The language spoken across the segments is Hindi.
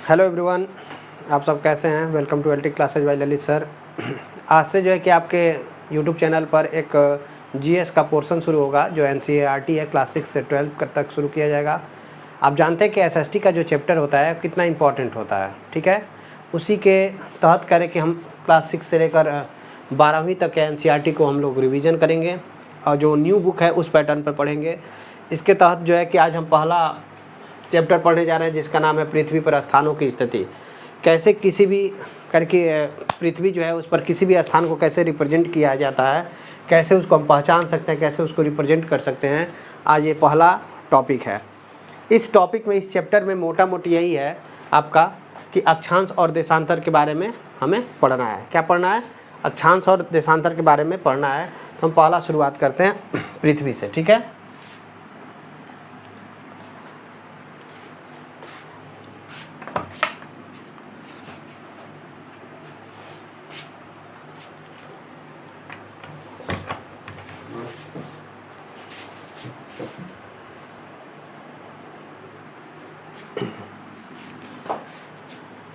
हेलो एवरीवन, आप सब कैसे हैं। Welcome to LT classes by Lalit sir. आज से जो है कि आपके यूट्यूब चैनल पर एक जीएस का पोर्शन शुरू होगा जो एनसीईआरटी है, क्लास 6 से 12 तक शुरू किया जाएगा। आप जानते हैं कि एसएसटी का जो चैप्टर होता है कितना इंपॉर्टेंट होता है, ठीक है। उसी के तहत करें कि हम क्लास 6 से लेकर 12वीं तक के एनसीईआरटी को हम लोग रिवीजन करेंगे और जो न्यू बुक है उस पैटर्न पर पढ़ेंगे। इसके तहत जो है कि आज हम पहला चैप्टर पढ़ने जा रहे हैं जिसका नाम है पृथ्वी पर स्थानों की स्थिति। कैसे किसी भी करके पृथ्वी जो है उस पर किसी भी स्थान को कैसे रिप्रेजेंट किया जाता है, कैसे उसको हम पहचान सकते हैं, कैसे उसको रिप्रेजेंट कर सकते हैं, आज ये पहला टॉपिक है। इस टॉपिक में, इस चैप्टर में मोटा मोटी यही है आपका कि अक्षांश और देशांतर के बारे में हमें पढ़ना है। क्या पढ़ना है? अक्षांश और देशांतर के बारे में पढ़ना है। तो हम पहला शुरुआत करते हैं पृथ्वी से, ठीक है।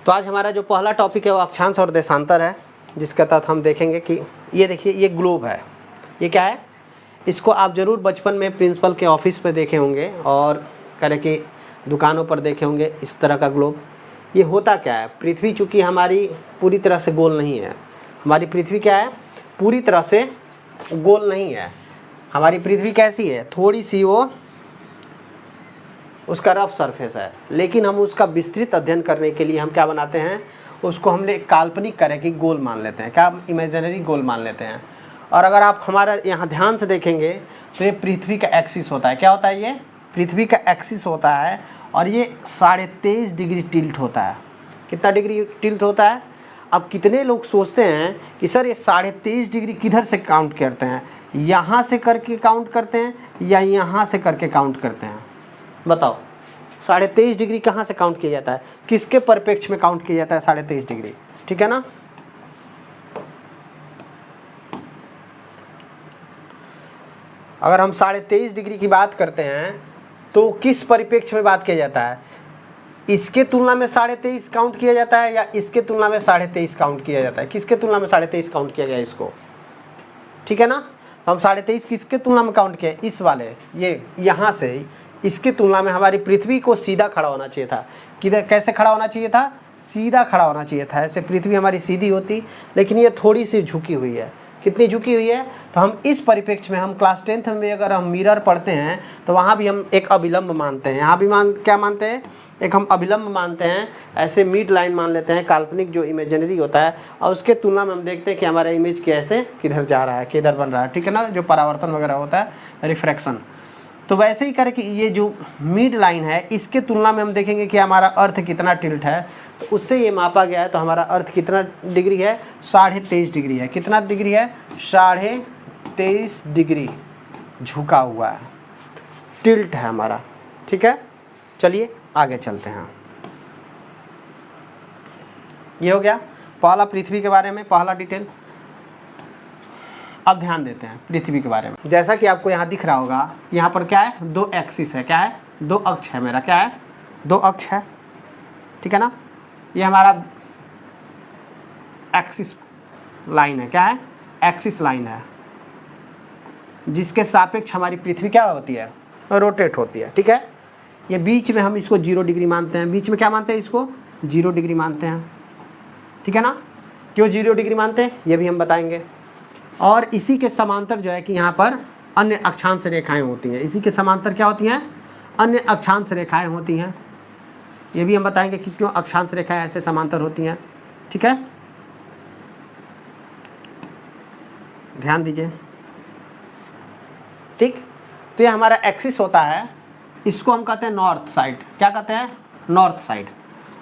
तो आज हमारा जो पहला टॉपिक है वो अक्षांश और देशांतर है, जिसके तहत हम देखेंगे कि ये देखिए, ये ग्लोब है। ये क्या है? इसको आप ज़रूर बचपन में प्रिंसिपल के ऑफिस पे देखे होंगे और करे कि दुकानों पर देखे होंगे इस तरह का ग्लोब। ये होता क्या है? पृथ्वी चूँकि हमारी पूरी तरह से गोल नहीं है, हमारी पृथ्वी क्या है? पूरी तरह से गोल नहीं है। हमारी पृथ्वी कैसी है? थोड़ी सी वो उसका रफ सरफेस है, लेकिन हम उसका विस्तृत अध्ययन करने के लिए हम क्या बनाते हैं? उसको हमने काल्पनिक करे कि गोल मान लेते हैं। क्या? इमेजिनरी गोल मान लेते हैं। और अगर आप हमारा यहाँ ध्यान से देखेंगे तो ये पृथ्वी का एक्सिस होता है। क्या होता है? ये पृथ्वी का एक्सिस होता है और ये 23.5 डिग्री टिल्ट होता है। कितना डिग्री टिल्ट होता है? अब कितने लोग सोचते हैं कि सर ये 23.5 डिग्री किधर से काउंट करते हैं? यहाँ से करके काउंट करते हैं या यहाँ से करके काउंट करते हैं? बताओ, 23.5 डिग्री कहाँ से काउंट किया जाता है? किसके परिप्रेक्ष्य में काउंट किया जाता है 23.5 डिग्री? ठीक है ना। अगर हम 23.5 डिग्री की बात करते हैं तो किस परिप्रेक्ष्य में बात किया जाता है? इसके तुलना में 23.5 काउंट किया जाता है या इसके तुलना में 23.5 काउंट किया जाता है? किसके तुलना में 23.5 काउंट किया गया इसको? ठीक है ना। हम 23.5 किसके तुलना में काउंट किया? इस वाले, ये यहाँ से, इसकी तुलना में हमारी पृथ्वी को सीधा खड़ा होना चाहिए था। किधर? कैसे खड़ा होना चाहिए था? सीधा खड़ा होना चाहिए था। ऐसे पृथ्वी हमारी सीधी होती, लेकिन ये थोड़ी सी झुकी हुई है। कितनी झुकी हुई है? तो हम इस परिप्रेक्ष्य में, हम क्लास 10th में अगर हम मिरर पढ़ते हैं तो वहाँ भी हम एक अभिलंब मानते हैं। यहाँ भी क्या मानते हैं? एक हम अभिलंब मानते हैं। ऐसे मिड लाइन मान लेते हैं, काल्पनिक जो इमेजिनरी होता है, और उसके तुलना में हम देखते हैं कि हमारा इमेज कैसे किधर जा रहा है, किधर बन रहा है। ठीक है ना, जो परावर्तन वगैरह होता है, रिफ्रैक्शन। तो वैसे ही करें कि ये जो मिड लाइन है इसके तुलना में हम देखेंगे कि हमारा अर्थ कितना टिल्ट है, तो उससे ये मापा गया है। तो हमारा अर्थ कितना डिग्री है? 23.5 डिग्री है। कितना डिग्री है? 23.5 डिग्री झुका हुआ है, टिल्ट है हमारा। ठीक है, चलिए आगे चलते हैं। ये हो गया पहला पृथ्वी के बारे में, पहला डिटेल। अब ध्यान देते हैं पृथ्वी के बारे में। जैसा कि आपको यहाँ दिख रहा होगा, यहाँ पर क्या है? 2 एक्सिस है। क्या है? 2 अक्ष है मेरा। क्या है? 2 अक्ष है। ठीक है ना। ये हमारा एक्सिस लाइन है। क्या है? एक्सिस लाइन है, जिसके सापेक्ष हमारी पृथ्वी क्या होती है? रोटेट होती है। ठीक है। ये बीच में हम इसको 0 डिग्री मानते हैं। बीच में क्या मानते हैं? इसको 0 डिग्री मानते हैं। ठीक है ना। क्यों 0 डिग्री मानते हैं ये भी हम बताएंगे। और इसी के समांतर जो है कि यहाँ पर अन्य अक्षांश रेखाएं होती हैं। इसी के समांतर क्या होती हैं? अन्य अक्षांश रेखाएं होती हैं। ये भी हम बताएंगे कि क्यों अक्षांश रेखाएं ऐसे समांतर होती हैं। ठीक है, ध्यान दीजिए। ठीक, तो ये हमारा एक्सिस होता है। इसको हम कहते हैं नॉर्थ साइड। क्या कहते हैं? North side.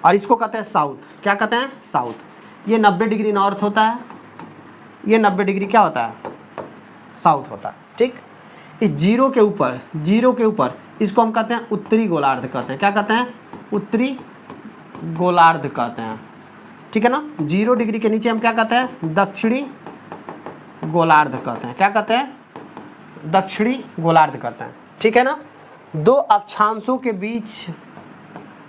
और इसको कहते हैं साउथ। क्या कहते हैं? साउथ। ये 90 डिग्री नॉर्थ होता है, ये 90 डिग्री क्या होता है? साउथ होता है। ठीक, इस 0 के ऊपर इसको हम कहते हैं उत्तरी गोलार्ध कहते हैं। क्या कहते हैं? उत्तरी गोलार्ध कहते हैं। ठीक है ना। 0 डिग्री के नीचे हम क्या कहते हैं? दक्षिणी गोलार्ध कहते हैं। क्या कहते हैं? दक्षिणी गोलार्ध कहते हैं। ठीक है ना। 2 अक्षांशों के बीच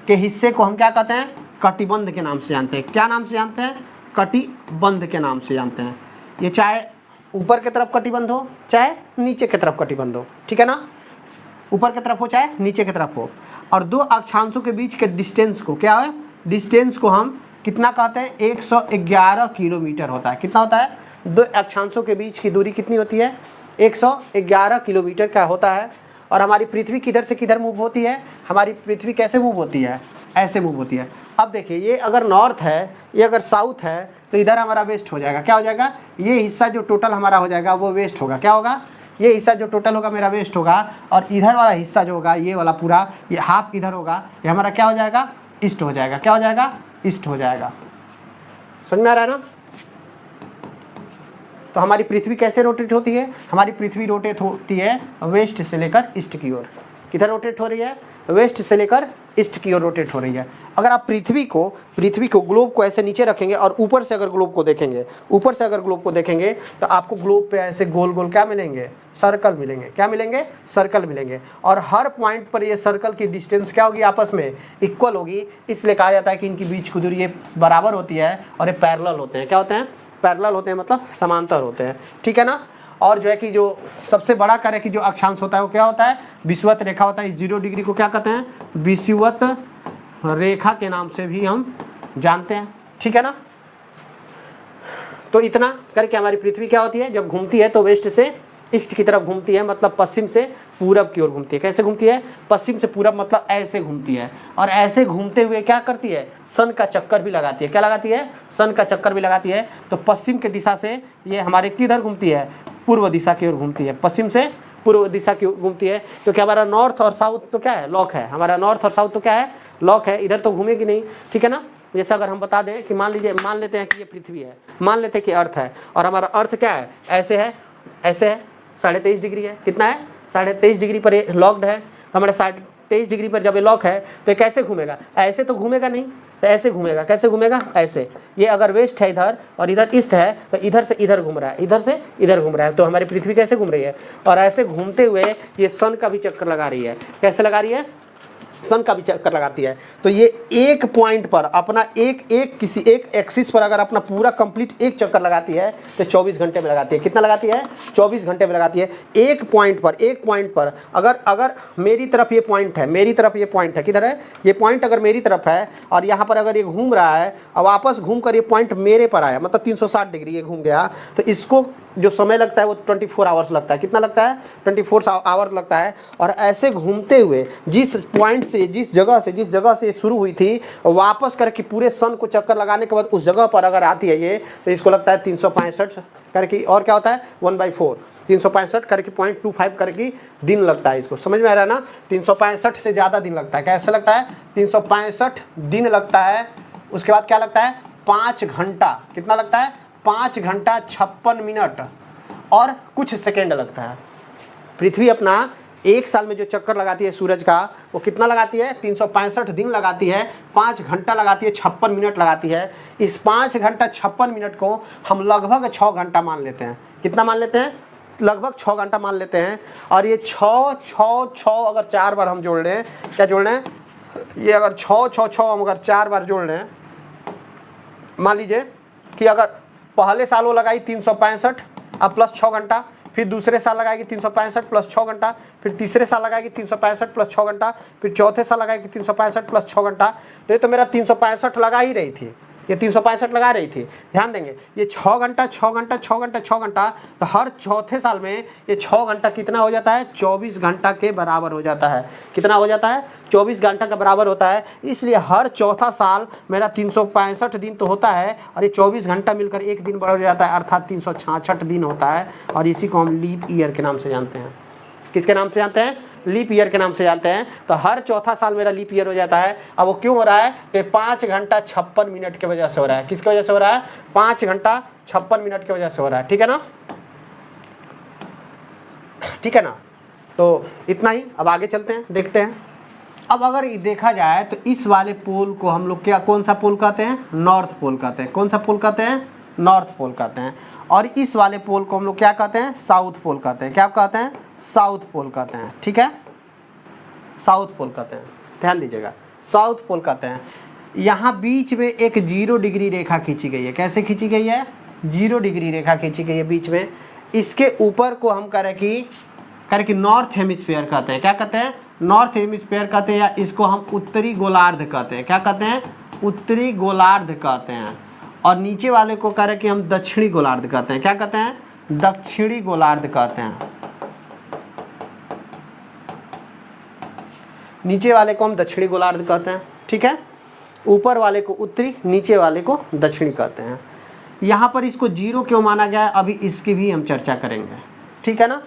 के हिस्से को हम क्या कहते हैं? कटिबंध के नाम से जानते हैं। क्या नाम से जानते हैं? कटिबंध के नाम से जानते हैं। ये चाहे ऊपर की तरफ कटिबंध हो चाहे नीचे की तरफ कटिबंध हो, ठीक है ना, ऊपर की तरफ हो चाहे नीचे की तरफ हो। और दो अक्षांशों के बीच के डिस्टेंस को क्या है, डिस्टेंस को हम कितना कहते हैं? 111 किलोमीटर होता है। कितना होता है? दो अक्षांशों के बीच की दूरी कितनी होती है? 111 किलोमीटर का होता है। और हमारी पृथ्वी किधर से किधर मूव होती है? हमारी पृथ्वी कैसे मूव होती है? ऐसे मूव होती है। अब देखिए, ये अगर नॉर्थ है, ये अगर साउथ है, तो इधर हमारा वेस्ट हो जाएगा। क्या हो जाएगा? ये हिस्सा जो टोटल हमारा हो जाएगा वो वेस्ट होगा। क्या होगा? ये हिस्सा जो टोटल होगा मेरा वेस्ट होगा। और इधर वाला हिस्सा जो होगा, ये वाला पूरा, ये हाफ इधर होगा, ये हमारा क्या हो जाएगा? ईस्ट हो जाएगा। क्या हो जाएगा? ईस्ट हो जाएगा। समझ में आ रहा है ना? तो हमारी पृथ्वी कैसे रोटेट होती है? हमारी पृथ्वी रोटेट होती है वेस्ट से लेकर ईस्ट की ओर। किधर रोटेट हो रही है? वेस्ट से लेकर ईस्ट की ओर रोटेट हो रही है। अगर आप पृथ्वी को ग्लोब को ऐसे नीचे रखेंगे और ऊपर से अगर ग्लोब को देखेंगे, ऊपर से अगर ग्लोब को देखेंगे, तो आपको ग्लोब पे ऐसे गोल गोल क्या मिलेंगे? सर्कल मिलेंगे। क्या मिलेंगे? सर्कल मिलेंगे। और हर पॉइंट पर ये सर्कल की डिस्टेंस क्या होगी? आपस में इक्वल होगी। इसलिए कहा जाता है कि इनकी बीच की दूरी ये बराबर होती है और ये पैरेलल होते हैं। क्या होते हैं? पैरेलल होते हैं, मतलब समांतर होते हैं, ठीक है ना। और जो है कि जो सबसे बड़ा कार्य की जो अक्षांश होता है वो क्या होता है? विषुवत रेखा होता है। 0 डिग्री को क्या कहते हैं? विषुवत रेखा के नाम से भी हम जानते हैं, ठीक है ना। तो इतना करके हमारी पृथ्वी क्या होती है? जब घूमती है तो वेस्ट से ईस्ट की तरफ घूमती है, मतलब पश्चिम से पूरब की ओर घूमती है। कैसे घूमती है? पश्चिम से पूरब, मतलब ऐसे घूमती है। और ऐसे घूमते हुए क्या करती है? सन का चक्कर भी लगाती है। क्या लगाती है? सन का चक्कर भी लगाती है। तो पश्चिम की दिशा से ये हमारे किधर घूमती है? पूर्व दिशा की ओर घूमती है। पश्चिम से पूर्व दिशा की ओर घूमती है, क्योंकि हमारा नॉर्थ और साउथ तो क्या है? लॉक है। हमारा नॉर्थ और साउथ तो क्या है? लॉक है। इधर तो घूमेगी नहीं, ठीक है ना। जैसे अगर हम बता दें कि मान लेते हैं कि ये पृथ्वी है, मान लेते हैं कि अर्थ है, और हमारा अर्थ क्या है? ऐसे है, ऐसे है, 23.5 डिग्री है। कितना है? 23.5 डिग्री पर ये लॉक्ड है। हमारे 23.5 डिग्री पर जब ये लॉक है तो ये कैसे घूमेगा? ऐसे तो घूमेगा नहीं, तो ऐसे घूमेगा। कैसे घूमेगा? ऐसे। ये अगर वेस्ट है इधर और इधर ईस्ट है, तो इधर से इधर घूम रहा है, इधर से इधर घूम रहा है। तो हमारी पृथ्वी कैसे घूम रही है? और ऐसे घूमते हुए ये सन का भी चक्कर लगा रही है। कैसे लगा रही है? सन का भी चक्कर लगाती है। तो ये एक पॉइंट पर अपना किसी एक एक्सिस पर अगर अपना पूरा कंप्लीट एक चक्कर लगाती है तो 24 घंटे में लगाती है। कितना लगाती है? 24 घंटे में लगाती है। एक पॉइंट पर अगर मेरी तरफ ये पॉइंट है, मेरी तरफ ये पॉइंट है, किधर है? ये पॉइंट अगर मेरी तरफ है और यहाँ पर अगर ये घूम रहा है और वापस घूम कर ये पॉइंट मेरे पर आया, मतलब 360 डिग्री ये घूम गया, तो इसको जो समय लगता है वो 24 आवर्स लगता है। कितना लगता है? 24 आवर लगता है। और ऐसे घूमते हुए जिस पॉइंट से, जिस जगह से शुरू हुई थी, वापस करके पूरे सन को चक्कर लगाने के बाद उस जगह पर अगर आती है ये, तो इसको लगता है 365 करके, और क्या होता है? 1/4, 365 करके 0.25 करके दिन लगता है इसको। समझ में आ रहा है ना? 365 से ज़्यादा दिन लगता है। कैसे लगता है? 365 दिन लगता है। उसके बाद क्या लगता है? 5 घंटा। कितना लगता है? 5 घंटा 56 मिनट और कुछ सेकेंड लगता है। पृथ्वी अपना एक साल में जो चक्कर लगाती है सूरज का, वो कितना लगाती है? 365 दिन लगाती है, 5 घंटा लगाती है, 56 मिनट लगाती है। इस 5 घंटा 56 मिनट को हम लगभग 6 घंटा मान लेते हैं। कितना मान लेते हैं? लगभग 6 घंटा मान लेते हैं। और ये 6 अगर 4 बार हम जोड़ रहे हैं, क्या जोड़ रहे हैं? ये अगर 6 हम अगर 4 बार जोड़ रहे हैं, मान लीजिए कि अगर पहले साल वो लगाई 365 अब प्लस 6 घंटा, फिर दूसरे साल लगाएगी 365 प्लस 6 घंटा, फिर तीसरे साल लगाएगी 365 प्लस 6 घंटा, फिर चौथे साल लगाएगी 365 प्लस 6 घंटा। तो ये तो मेरा 365 लगा ही रही थी, ये 365 लगा रही थी। ध्यान देंगे, ये 6 घंटा 6 घंटा 6 घंटा 6 घंटा, तो हर चौथे साल में ये 6 घंटा कितना हो जाता है? 24 घंटा के बराबर हो जाता है। कितना हो जाता है? 24 घंटा का बराबर होता है। इसलिए हर चौथा साल मेरा 365 दिन तो होता है, और ये 24 घंटा मिलकर एक दिन बढ़ जाता है, अर्थात 366 दिन होता है। और इसी को हम लीप ईयर के नाम से जानते हैं। किसके नाम से जानते हैं? लीप ईयर के नाम से जानते हैं। तो हर चौथा साल मेरा लीप ईयर हो जाता है। अब वो क्यों हो रहा है? कि 5 घंटा 56 मिनट की वजह से हो रहा है। किसकी वजह से हो रहा है? 5 घंटा 56 मिनट की वजह से हो रहा है। ठीक है ना? ठीक है ना? तो इतना ही। अब आगे चलते हैं, देखते हैं। अब अगर देखा जाए तो इस वाले पोल को हम लोग क्या, कौन सा पोल कहते हैं? नॉर्थ पोल कहते हैं। कौन सा पोल कहते हैं? नॉर्थ पोल कहते हैं। और इस वाले पोल को हम लोग क्या कहते हैं? साउथ पोल कहते हैं। क्या कहते हैं? साउथ पोल कहते हैं। ठीक है, साउथ पोल कहते हैं। ध्यान दीजिएगा, साउथ पोल कहते हैं। यहाँ बीच में एक 0 डिग्री रेखा खींची गई है। कैसे खींची गई है? 0 डिग्री रेखा खींची गई है बीच में। इसके ऊपर को हम करें कि नॉर्थ हेमिस्फीयर कहते हैं। क्या कहते हैं? नॉर्थ हेमिस्फीयर कहते हैं, या इसको हम उत्तरी गोलार्ध कहते हैं। क्या कहते हैं? उत्तरी गोलार्ध कहते हैं। और नीचे वाले को करें कि हम दक्षिणी गोलार्ध कहते हैं। क्या कहते हैं? दक्षिणी गोलार्ध कहते हैं। नीचे वाले को हम दक्षिणी गोलार्ध कहते हैं। ठीक है, ऊपर वाले को उत्तरी, नीचे वाले को दक्षिणी कहते हैं। यहाँ पर इसको 0 क्यों माना गया है, अभी इसकी भी हम चर्चा करेंगे। ठीक है ना।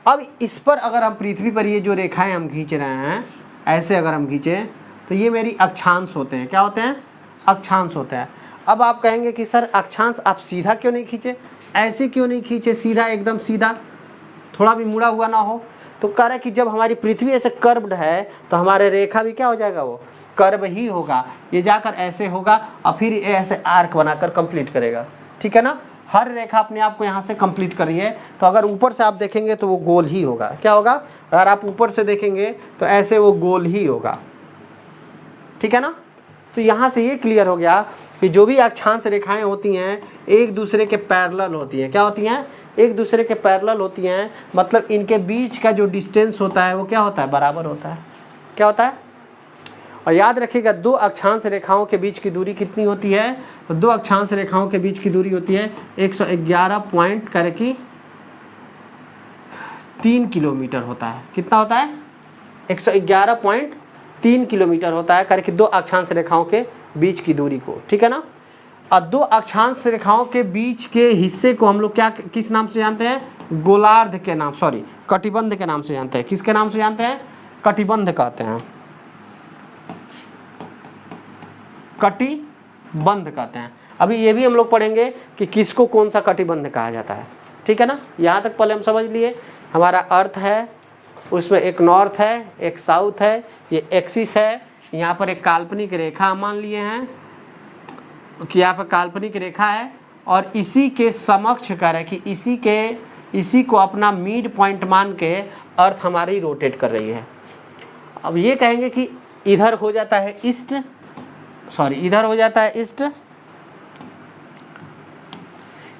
अब इस पर अगर हम पृथ्वी पर ये जो रेखाएं हम खींच रहे हैं, ऐसे अगर हम खींचे तो ये मेरी अक्षांश होते हैं। क्या होते हैं? अक्षांश होते हैं। अब आप कहेंगे कि सर अक्षांश आप सीधा क्यों नहीं खींचे, ऐसे क्यों नहीं खींचे, सीधा एकदम सीधा, थोड़ा भी मुड़ा हुआ ना हो? तो कह रहा है कि जब हमारी पृथ्वी ऐसे कर्व्ड है तो हमारे रेखा भी क्या हो जाएगा, वो कर्व ही होगा। ये जाकर ऐसे होगा और फिर ऐसे आर्क बनाकर कंप्लीट करेगा। ठीक है ना। हर रेखा अपने आप को यहाँ से कंप्लीट करी है, तो अगर ऊपर से आप देखेंगे तो वो गोल ही होगा। क्या होगा? अगर आप ऊपर से देखेंगे तो ऐसे वो गोल ही होगा। ठीक है ना। तो यहाँ से ये क्लियर हो गया कि जो भी अक्षांश रेखाएं होती हैं एक दूसरे के पैरेलल होती हैं। क्या होती हैं? एक दूसरे के पैरेलल होती हैं, मतलब इनके बीच का जो डिस्टेंस होता है वो क्या होता है? बराबर होता है। क्या होता है? और याद रखिएगा, दो अक्षांश रेखाओं के बीच की दूरी कितनी होती है? तो दो अक्षांश रेखाओं के बीच की दूरी होती है 111.3 किलोमीटर होता है। कितना होता है? 111.3 किलोमीटर होता है करके दो अक्षांश रेखाओं के बीच की दूरी को। ठीक है ना। और दो अक्षांश रेखाओं के बीच के हिस्से को हम लोग क्या किस नाम से जानते हैं? गोलार्ध के नाम, सॉरी कटिबंध के नाम से जानते हैं। किसके नाम से जानते हैं? कटिबंध कहते हैं। कटिबंध कहते हैं। अभी ये भी हम लोग पढ़ेंगे कि किसको कौन सा कटिबंध कहा जाता है। ठीक है ना। यहाँ तक पहले हम समझ लिए, हमारा अर्थ है, उसमें एक नॉर्थ है, एक साउथ है, ये एक्सिस है। यहाँ पर एक काल्पनिक रेखा मान लिए हैं कि यहाँ पर काल्पनिक रेखा है, और इसी के समक्ष करें कि इसी को अपना मिड पॉइंट मान के अर्थ हमारी रोटेट कर रही है। अब ये कहेंगे कि इधर हो जाता है ईस्ट, सॉरी इधर हो जाता है ईस्ट,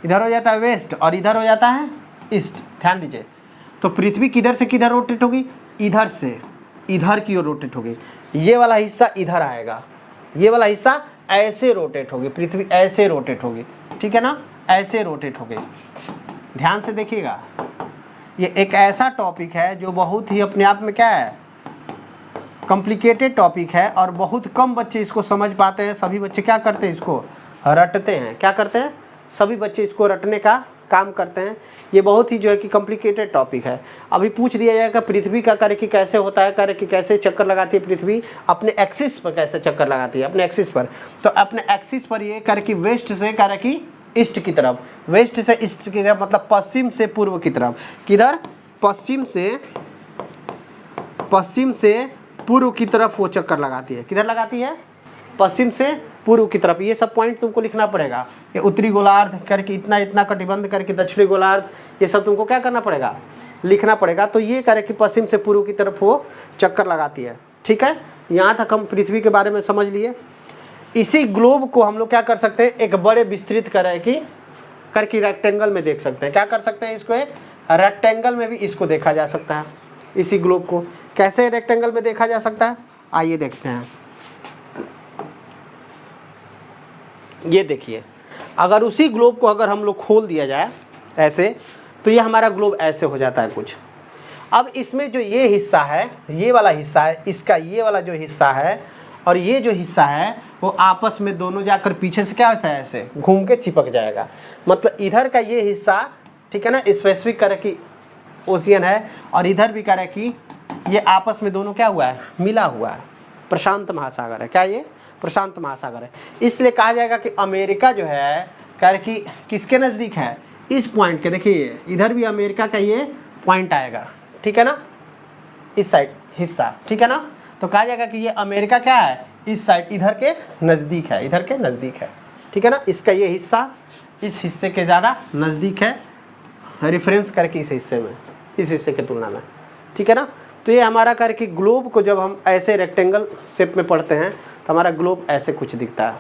इधर हो जाता है वेस्ट, और इधर हो जाता है ईस्ट। ध्यान दीजिए, तो पृथ्वी किधर से किधर रोटेट होगी? इधर से इधर की ओर रोटेट होगी। ये वाला हिस्सा इधर आएगा, ये वाला हिस्सा ऐसे रोटेट होगी, पृथ्वी ऐसे रोटेट होगी। ठीक है ना, ऐसे रोटेट होगी। ध्यान से देखिएगा, ये एक ऐसा टॉपिक है जो बहुत ही अपने आप में क्या है, कॉम्प्लिकेटेड टॉपिक है, और बहुत कम बच्चे इसको समझ पाते हैं। सभी बच्चे क्या करते हैं? इसको रटते हैं। क्या करते हैं? सभी बच्चे इसको रटने का काम करते हैं। ये बहुत ही जो है कि कॉम्प्लिकेटेड टॉपिक है। अभी पूछ दिया जाएगा पृथ्वी का कार्य कि कैसे होता है, कार्य कि कैसे चक्कर लगाती है पृथ्वी, अपने एक्सिस पर कैसे चक्कर लगाती है, अपने एक्सिस पर। तो अपने एक्सिस पर ये कार्य कि वेस्ट से कार्य कि ईस्ट की तरफ, वेस्ट से ईस्ट की तरफ, मतलब पश्चिम से पूर्व की तरफ। किधर? पश्चिम से पूर्व की तरफ वो चक्कर लगाती है। किधर लगाती है? पश्चिम से पूर्व की तरफ। ये सब पॉइंट तुमको लिखना पड़ेगा। ये उत्तरी गोलार्ध करके इतना इतना कटिबंध करके दक्षिणी गोलार्ध, ये सब तुमको क्या करना पड़ेगा? लिखना पड़ेगा। तो ये करे कि पश्चिम से पूर्व की तरफ वो चक्कर लगाती है। ठीक है, यहाँ तक हम पृथ्वी के बारे में समझ लिए। इसी ग्लोब को हम लोग क्या कर सकते हैं? एक बड़े विस्तृत करके रेक्टेंगल में देख सकते हैं। क्या कर सकते हैं? इसको रेक्टेंगल में भी इसको देखा जा सकता है। इसी ग्लोब को कैसे रेक्टेंगल में देखा जा सकता है? आइए देखते हैं। ये देखिए, अगर उसी ग्लोब को अगर हम लोग खोल दिया जाए ऐसे, तो ये हमारा ग्लोब ऐसे हो जाता है कुछ। अब इसमें जो ये हिस्सा है, ये वाला हिस्सा है, इसका ये वाला जो हिस्सा है और ये जो हिस्सा है, वो आपस में दोनों जाकर पीछे से क्या है, ऐसे घूम के चिपक जाएगा। मतलब इधर का ये हिस्सा, ठीक है ना, स्पेसिफिक करे कि ओशियन है, और इधर भी करे कि ये आपस में दोनों क्या हुआ है, मिला हुआ है, प्रशांत महासागर है। क्या ये? प्रशांत महासागर है। इसलिए कहा जाएगा कि अमेरिका जो है कह कि किसके नज़दीक है? इस पॉइंट के। देखिए इधर भी अमेरिका का ये पॉइंट आएगा, ठीक है ना, इस साइड हिस्सा, ठीक है ना। तो कहा जाएगा कि ये अमेरिका क्या है, इस साइड इधर के नज़दीक है, इधर के नज़दीक है, ठीक है ना। इसका ये हिस्सा इस हिस्से के ज़्यादा नज़दीक है, रेफरेंस करके इस हिस्से में, इस हिस्से की तुलना में, ठीक है ना। तो ये हमारा करके ग्लोब को जब हम ऐसे रेक्टेंगल शेप में पढ़ते हैं तो हमारा ग्लोब ऐसे कुछ दिखता है।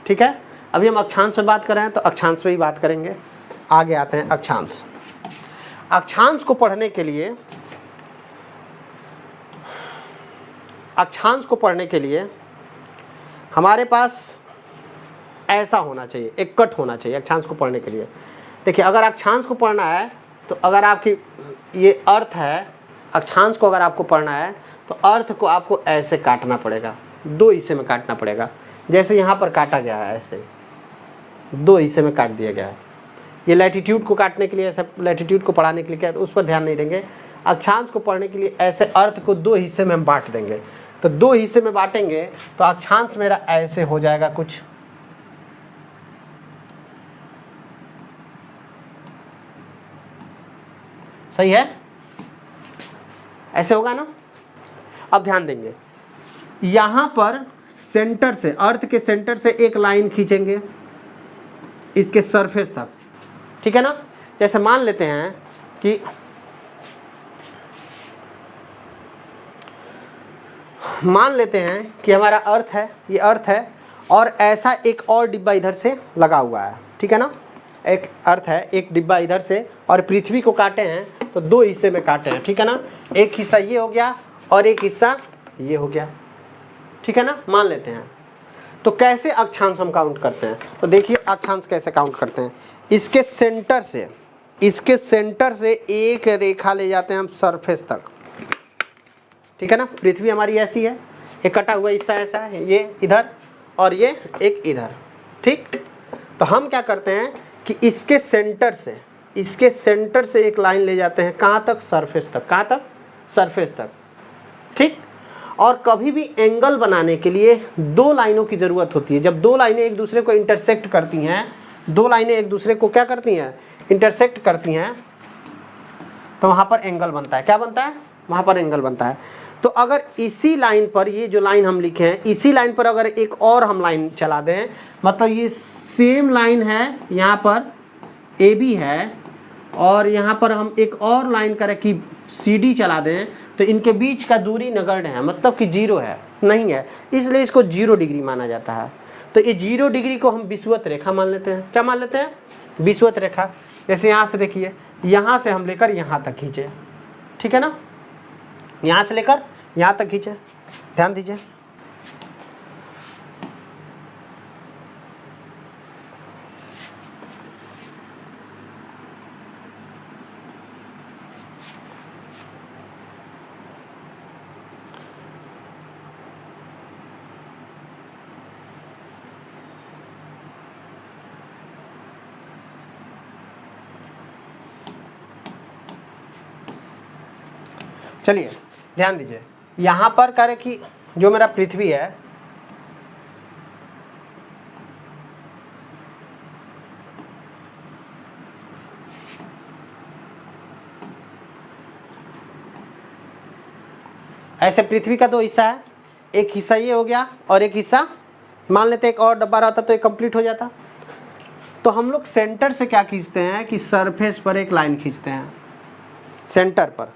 ठीक है, अभी हम अक्षांश पे बात कर रहे हैं तो अक्षांश पे ही बात करेंगे। आगे आते हैं अक्षांश। अक्षांश को पढ़ने के लिए, अक्षांश को पढ़ने के लिए हमारे पास ऐसा होना चाहिए, एक कट होना चाहिए अक्षांश को पढ़ने के लिए। देखिए, अगर अक्षांश को पढ़ना है तो अगर आपकी ये अर्थ है, अक्षांश को अगर आपको पढ़ना है तो अर्थ को आपको ऐसे काटना पड़ेगा, दो हिस्से में काटना पड़ेगा। जैसे यहाँ पर काटा गया है, ऐसे दो हिस्से में काट दिया गया है। ये लैटिट्यूड को काटने के लिए, ऐसा लैटिट्यूड को पढ़ाने के लिए क्या है तो उस पर ध्यान नहीं देंगे। अक्षांश को पढ़ने के लिए ऐसे अर्थ को दो हिस्से में हम बांट देंगे। तो दो हिस्से में बांटेंगे तो अक्षांश मेरा ऐसे हो जाएगा कुछ। सही है, ऐसे होगा ना। अब ध्यान देंगे, यहां पर सेंटर से, अर्थ के सेंटर से एक लाइन खींचेंगे इसके सरफेस तक। ठीक है ना। जैसे मान लेते हैं कि हमारा अर्थ है, ये अर्थ है और ऐसा एक और डिब्बा इधर से लगा हुआ है। ठीक है ना, एक अर्थ है, एक डिब्बा इधर से, और पृथ्वी को काटे हैं तो दो हिस्से में काटे हैं। ठीक है ना, एक हिस्सा ये हो गया और एक हिस्सा ये हो गया। ठीक है ना, मान लेते हैं। तो कैसे अक्षांश हम काउंट करते हैं, तो देखिए अक्षांश कैसे काउंट करते हैं। इसके सेंटर से एक रेखा ले जाते हैं हम सरफेस तक। ठीक है ना, पृथ्वी हमारी ऐसी है, एक कटा हुआ हिस्सा ऐसा है, ये इधर और ये एक इधर। ठीक, तो हम क्या करते हैं कि इसके सेंटर से एक लाइन ले जाते हैं, कहाँ तक, सरफेस तक। कहाँ तक, सरफेस तक। ठीक, और कभी भी एंगल बनाने के लिए दो लाइनों की ज़रूरत होती है। जब दो लाइनें एक दूसरे को इंटरसेक्ट करती हैं, दो लाइनें एक दूसरे को क्या करती हैं, इंटरसेक्ट करती हैं, तो वहाँ पर एंगल बनता है। क्या बनता है, वहाँ पर एंगल बनता है। तो अगर इसी लाइन पर, ये जो लाइन हम लिखे हैं, इसी लाइन पर अगर एक और हम लाइन चला दें, मतलब ये सेम लाइन है, यहाँ पर AB है और यहाँ पर हम एक और लाइन करें कि CD चला दें, तो इनके बीच का दूरी नगण्य है, मतलब कि जीरो है, नहीं है, इसलिए इसको 0 डिग्री माना जाता है। तो ये 0 डिग्री को हम विषुवत रेखा मान लेते हैं। क्या मान लेते हैं, विषुवत रेखा। जैसे यहाँ से देखिए, यहाँ से हम लेकर यहाँ तक खींचे। ठीक है ना, यहाँ से लेकर यहाँ तक खींचे, ध्यान दीजिए। चलिए ध्यान दीजिए, यहाँ पर करें कि जो मेरा पृथ्वी है, ऐसे पृथ्वी का दो हिस्सा है, एक हिस्सा ये हो गया और एक हिस्सा, मान लेते एक और डब्बा रहता तो ये कंप्लीट हो जाता। तो हम लोग सेंटर से क्या खींचते हैं कि सरफेस पर एक लाइन खींचते हैं, सेंटर पर।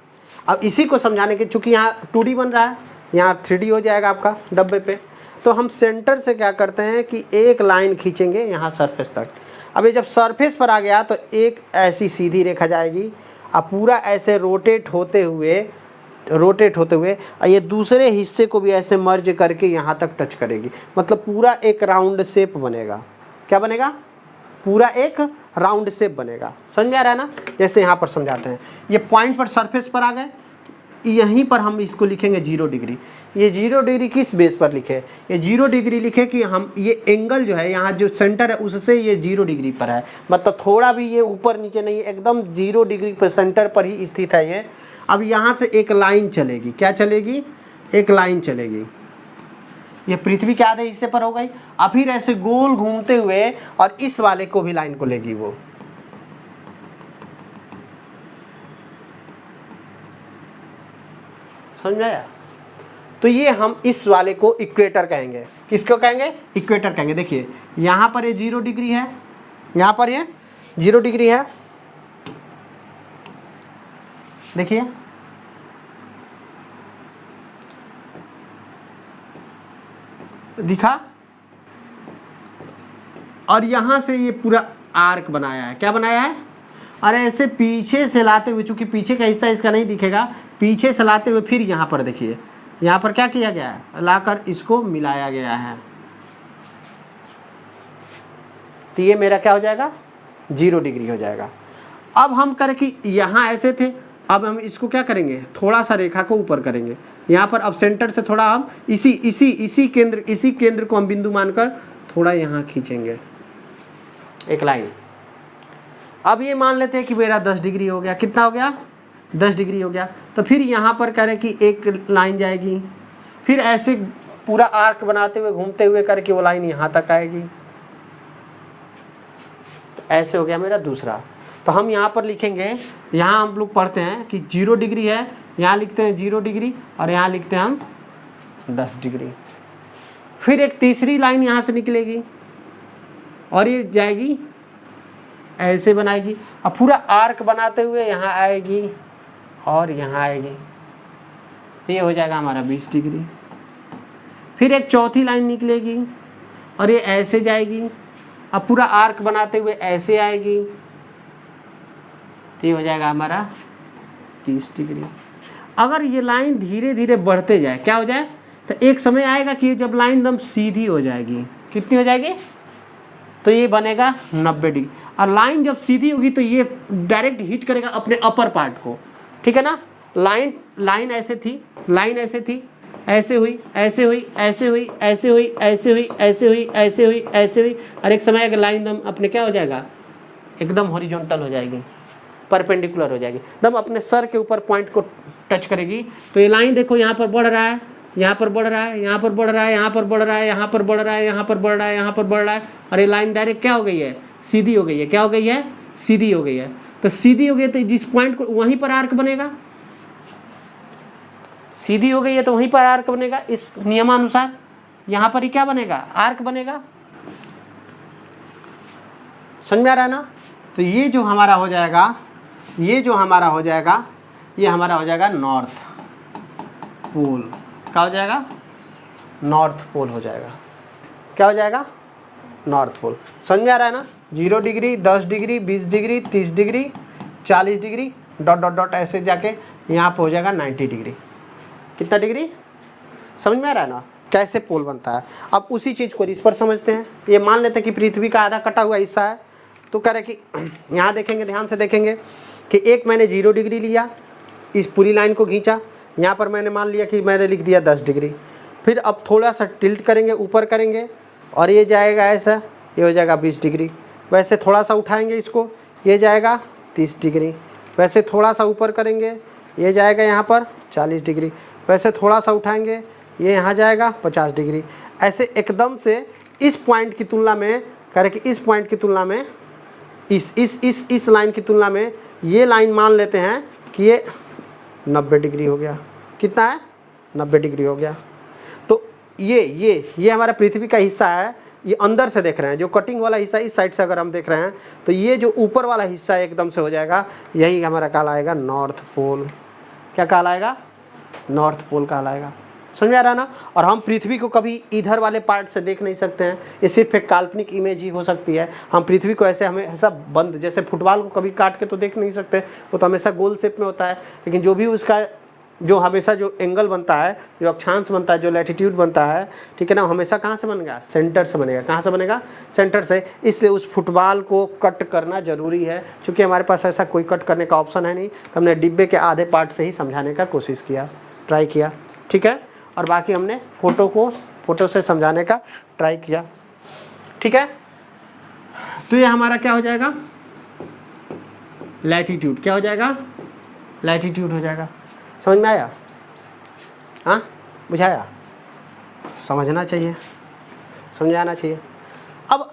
अब इसी को समझाने के, चूंकि यहाँ 2D बन रहा है, यहाँ 3D हो जाएगा आपका डब्बे पे, तो हम सेंटर से क्या करते हैं कि एक लाइन खींचेंगे यहाँ सरफेस तक। अब ये जब सरफेस पर आ गया तो एक ऐसी सीधी रेखा जाएगी, अब पूरा ऐसे रोटेट होते हुए ये दूसरे हिस्से को भी ऐसे मर्ज करके यहाँ तक टच करेगी, मतलब पूरा एक राउंड शेप बनेगा। क्या बनेगा, पूरा एक राउंड शेप बनेगा। समझ में आ रहा है ना। जैसे यहाँ पर समझाते हैं, ये पॉइंट पर सरफेस पर आ गए, यहीं पर हम इसको लिखेंगे 0 डिग्री। ये 0 डिग्री किस बेस पर लिखे, ये 0 डिग्री लिखे कि हम ये एंगल जो है यहाँ जो सेंटर है उससे ये 0 डिग्री पर है, मतलब थोड़ा भी ये ऊपर नीचे नहीं है, एकदम 0 डिग्री पर सेंटर पर ही स्थित है ये। अब यहाँ से एक लाइन चलेगी, क्या चलेगी, एक लाइन चलेगी, ये पृथ्वी के आधे हिस्से पर हो गई। अब फिर ऐसे गोल घूमते हुए और इस वाले को भी लाइन को लेगी वो। समझ में आया। तो ये हम इस वाले को इक्वेटर कहेंगे। किसको कहेंगे, इक्वेटर कहेंगे। देखिए यहाँ पर ये 0 डिग्री है, यहाँ पर ये 0 डिग्री है, देखिए दिखा, और यहां से ये पूरा आर्क बनाया है। क्या बनाया है? और ऐसे पीछे से लाते हुए, चूंकि पीछे का हिस्सा इसका नहीं दिखेगा, पीछे से लाते हुए फिर यहां पर देखिए, यहां पर क्या किया गया है, लाकर इसको मिलाया गया है। तो ये मेरा क्या हो जाएगा, 0 डिग्री हो जाएगा। अब हम करें कि यहां ऐसे थे, अब हम इसको क्या करेंगे, थोड़ा सा रेखा को ऊपर करेंगे यहाँ पर। अब सेंटर से थोड़ा हम इसी केंद्र को हम बिंदु मानकर थोड़ा यहाँ खींचेंगे एक लाइन। अब ये मान लेते हैं कि मेरा 10 डिग्री हो गया। कितना हो गया, 10 डिग्री हो गया। तो फिर यहाँ पर करें कि एक लाइन जाएगी, फिर ऐसे पूरा आर्क बनाते हुए घूमते हुए करके वो लाइन यहाँ तक आएगी। तो ऐसे हो गया मेरा दूसरा। तो हम यहाँ पर लिखेंगे, यहाँ हम लोग पढ़ते हैं कि 0 डिग्री है, यहाँ लिखते हैं 0 डिग्री और यहाँ लिखते हैं हम 10 डिग्री। फिर एक तीसरी लाइन यहाँ से निकलेगी और ये जाएगी ऐसे बनाएगी, अब पूरा आर्क बनाते हुए यहाँ आएगी और यहाँ आएगी। तो ये हो जाएगा हमारा 20 डिग्री। फिर एक चौथी लाइन निकलेगी और ये ऐसे जाएगी, अब पूरा आर्क बनाते हुए ऐसे आएगी। तो ये हो जाएगा हमारा 30 डिग्री। अगर ये लाइन धीरे धीरे बढ़ते जाए, क्या हो जाए, तो एक समय आएगा कि जब लाइन एकदम सीधी हो जाएगी। कितनी हो जाएगी, तो ये बनेगा 90 डिग्री। और लाइन जब सीधी होगी तो ये डायरेक्ट हिट करेगा अपने अपर पार्ट को, ठीक है ना। लाइन ऐसे थी, लाइन ऐसे थी, ऐसे हुई, ऐसे हुई, ऐसे हुई, ऐसे हुई, ऐसे हुई, ऐसे हुई, ऐसे हुई, ऐसे हुई, और एक समय लाइन एकदम अपने क्या हो जाएगा, एकदम हॉरिजॉन्टल हो जाएगी, परपेंडिकुलर हो जाएगी, एकदम अपने सर के ऊपर पॉइंट को टच करेगी। तो ये लाइन देखो यहाँ पर बढ़ रहा है, यहाँ पर बढ़ रहा है, यहाँ पर बढ़ रहा है, यहाँ पर बढ़ रहा है, यहाँ पर बढ़ रहा है, यहाँ पर बढ़ रहा है, यहाँ पर बढ़ रहा है, और ये लाइन डायरेक्ट क्या हो गई है, सीधी हो गई है। क्या हो गई है, सीधी हो गई है। तो सीधी हो गई तो जिस पॉइंट को, वहीं पर आर्क बनेगा। सीधी हो गई है तो वहीं पर आर्क बनेगा। इस नियमानुसार यहाँ पर ही क्या बनेगा, आर्क बनेगा। समझ में आ रहा है ना। तो ये जो हमारा हो जाएगा, ये जो हमारा हो जाएगा, ये हमारा हो जाएगा नॉर्थ पोल। क्या हो जाएगा, नॉर्थ पोल हो जाएगा। क्या हो जाएगा, नॉर्थ पोल। समझ में आ रहा है ना। 0 degree, 10 degree, 20 degree, 30 degree, 40 degree, dot dot dot ऐसे जाके यहाँ पर हो जाएगा 90 डिग्री। कितना डिग्री, समझ में आ रहा है ना, कैसे पोल बनता है। अब उसी चीज़ को इस पर समझते हैं। ये मान लेते हैं कि पृथ्वी का आधा कटा हुआ हिस्सा है। तो कह रहे कि यहाँ देखेंगे, ध्यान से देखेंगे कि एक मैंने 0 डिग्री लिया, इस पूरी लाइन को खींचा, यहाँ पर मैंने मान लिया कि मैंने लिख दिया 10 डिग्री। फिर अब थोड़ा सा टिल्ट करेंगे, ऊपर करेंगे, और ये जाएगा ऐसा, ये हो जाएगा 20 डिग्री। वैसे थोड़ा सा उठाएंगे इसको, ये जाएगा 30 डिग्री। वैसे थोड़ा सा ऊपर करेंगे, ये जाएगा यहाँ पर 40 डिग्री। वैसे थोड़ा सा उठाएंगे, ये यहाँ जाएगा 50 डिग्री। ऐसे एकदम से इस पॉइंट की तुलना में करें कि इस पॉइंट की तुलना में इस लाइन की तुलना में ये लाइन मान लेते हैं कि ये 90 डिग्री हो गया। कितना है, 90 डिग्री हो गया। तो ये हमारा पृथ्वी का हिस्सा है। ये अंदर से देख रहे हैं, जो कटिंग वाला हिस्सा इस साइड से अगर हम देख रहे हैं, तो ये जो ऊपर वाला हिस्सा एकदम से हो जाएगा, यही हमारा कहलाएगा नॉर्थ पोल। क्या कहलाएगा, नॉर्थ पोल कहलाएगा। समझ में आ रहा है ना। और हम पृथ्वी को कभी इधर वाले पार्ट से देख नहीं सकते हैं, ये सिर्फ एक काल्पनिक इमेज ही हो सकती है। हम पृथ्वी को ऐसे हमेशा बंद, जैसे फुटबॉल को कभी काट के तो देख नहीं सकते, वो तो हमेशा गोल शेप में होता है। लेकिन जो भी उसका जो हमेशा जो एंगल बनता है, जो अक्षांश बनता है, जो लैटिट्यूड बनता है, ठीक है ना, हमेशा कहाँ से बनेगा, सेंटर से बनेगा। कहाँ से बनेगा, सेंटर से। इसलिए उस फुटबॉल को कट करना जरूरी है। क्योंकि हमारे पास ऐसा कोई कट करने का ऑप्शन है नहीं, तो हमने डिब्बे के आधे पार्ट से ही समझाने का कोशिश किया, ट्राई किया, ठीक है। और बाकी हमने फोटो से समझाने का ट्राई किया, ठीक है। तो ये हमारा क्या हो जाएगा, लैटिट्यूड। क्या हो जाएगा, लैटिट्यूड हो जाएगा। समझ में आया, हाँ, बुझाया, समझना चाहिए, समझ आना चाहिए। अब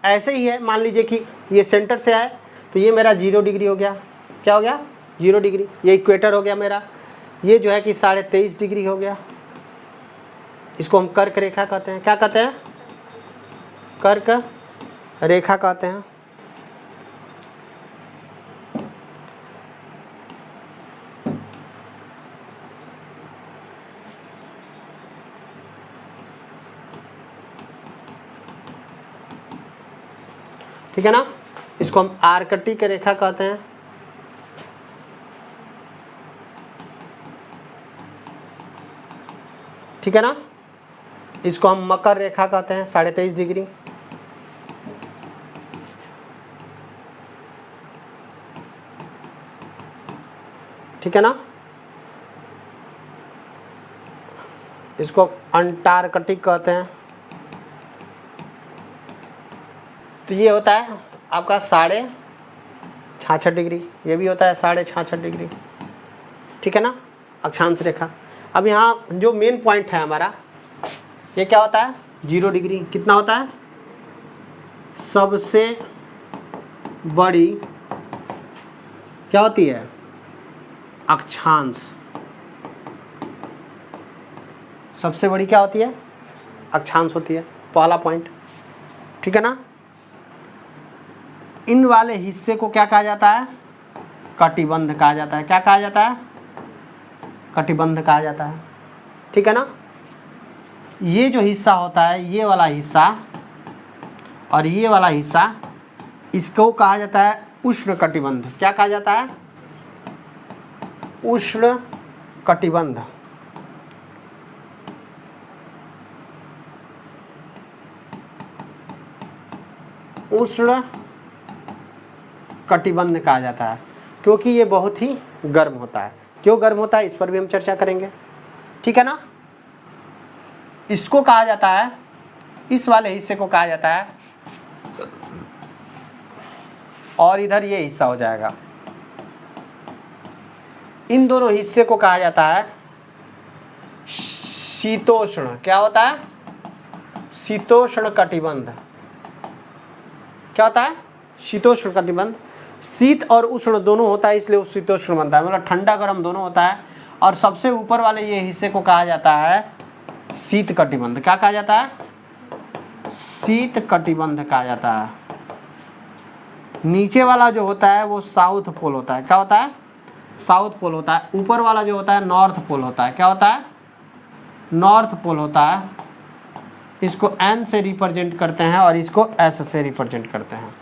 ऐसे ही है, मान लीजिए कि ये सेंटर से आए, तो ये मेरा 0 डिग्री हो गया। क्या हो गया, 0 डिग्री। ये इक्वेटर हो गया मेरा। ये जो है कि 23.5 डिग्री हो गया। इसको हम कर्क रेखा कहते हैं। क्या कहते हैं, कर्क रेखा कहते हैं। ठीक है ना। इसको हम आर्कटी की रेखा कहते हैं। ठीक है ना। इसको हम मकर रेखा कहते हैं 23.5 डिग्री। ठीक है ना। इसको अंटार्कटिक कहते हैं। तो ये होता है आपका 66.5 डिग्री, ये भी होता है 66.5 डिग्री। ठीक है ना, अक्षांश रेखा। अब यहाँ जो मेन पॉइंट है हमारा, ये क्या होता है 0 डिग्री। कितना होता है, सबसे बड़ी क्या होती है, अक्षांश। सबसे बड़ी क्या होती है, अक्षांश होती है, पहला पॉइंट। ठीक है ना। इन वाले हिस्से को क्या कहा जाता है, कटिबंध कहा जाता है। क्या कहा जाता है, कटिबंध कहा जाता है। ठीक है ना। ये जो हिस्सा होता है, ये वाला हिस्सा और ये वाला हिस्सा, इसको कहा जाता है उष्ण कटिबंध। क्या कहा जाता है, उष्ण कटिबंध। उष्ण कटिबंध कहा जाता है, क्योंकि ये बहुत ही गर्म होता है। क्यों गर्म होता है, इस पर भी हम चर्चा करेंगे। ठीक है ना। इसको कहा जाता है, इस वाले हिस्से को कहा जाता है, और इधर ये हिस्सा हो जाएगा, इन दोनों हिस्से को कहा जाता है शीतोष्ण। क्या होता है, शीतोष्ण कटिबंध। क्या होता है, शीतोष्ण कटिबंध। शीत और उष्ण दोनों होता है, इसलिए शीतोष्ण बनता है, मतलब ठंडा गर्म दोनों होता है। और सबसे ऊपर वाले ये हिस्से को कहा जाता है शीत कटिबंध। क्या कहा जाता है, शीत कटिबंध कहा जाता है। नीचे वाला जो होता है वो साउथ पोल होता है। क्या होता है, साउथ पोल होता है। ऊपर वाला जो होता है नॉर्थ पोल होता है। क्या होता है, नॉर्थ पोल होता है। इसको N से रिप्रेजेंट करते हैं और इसको S से रिप्रेजेंट करते हैं।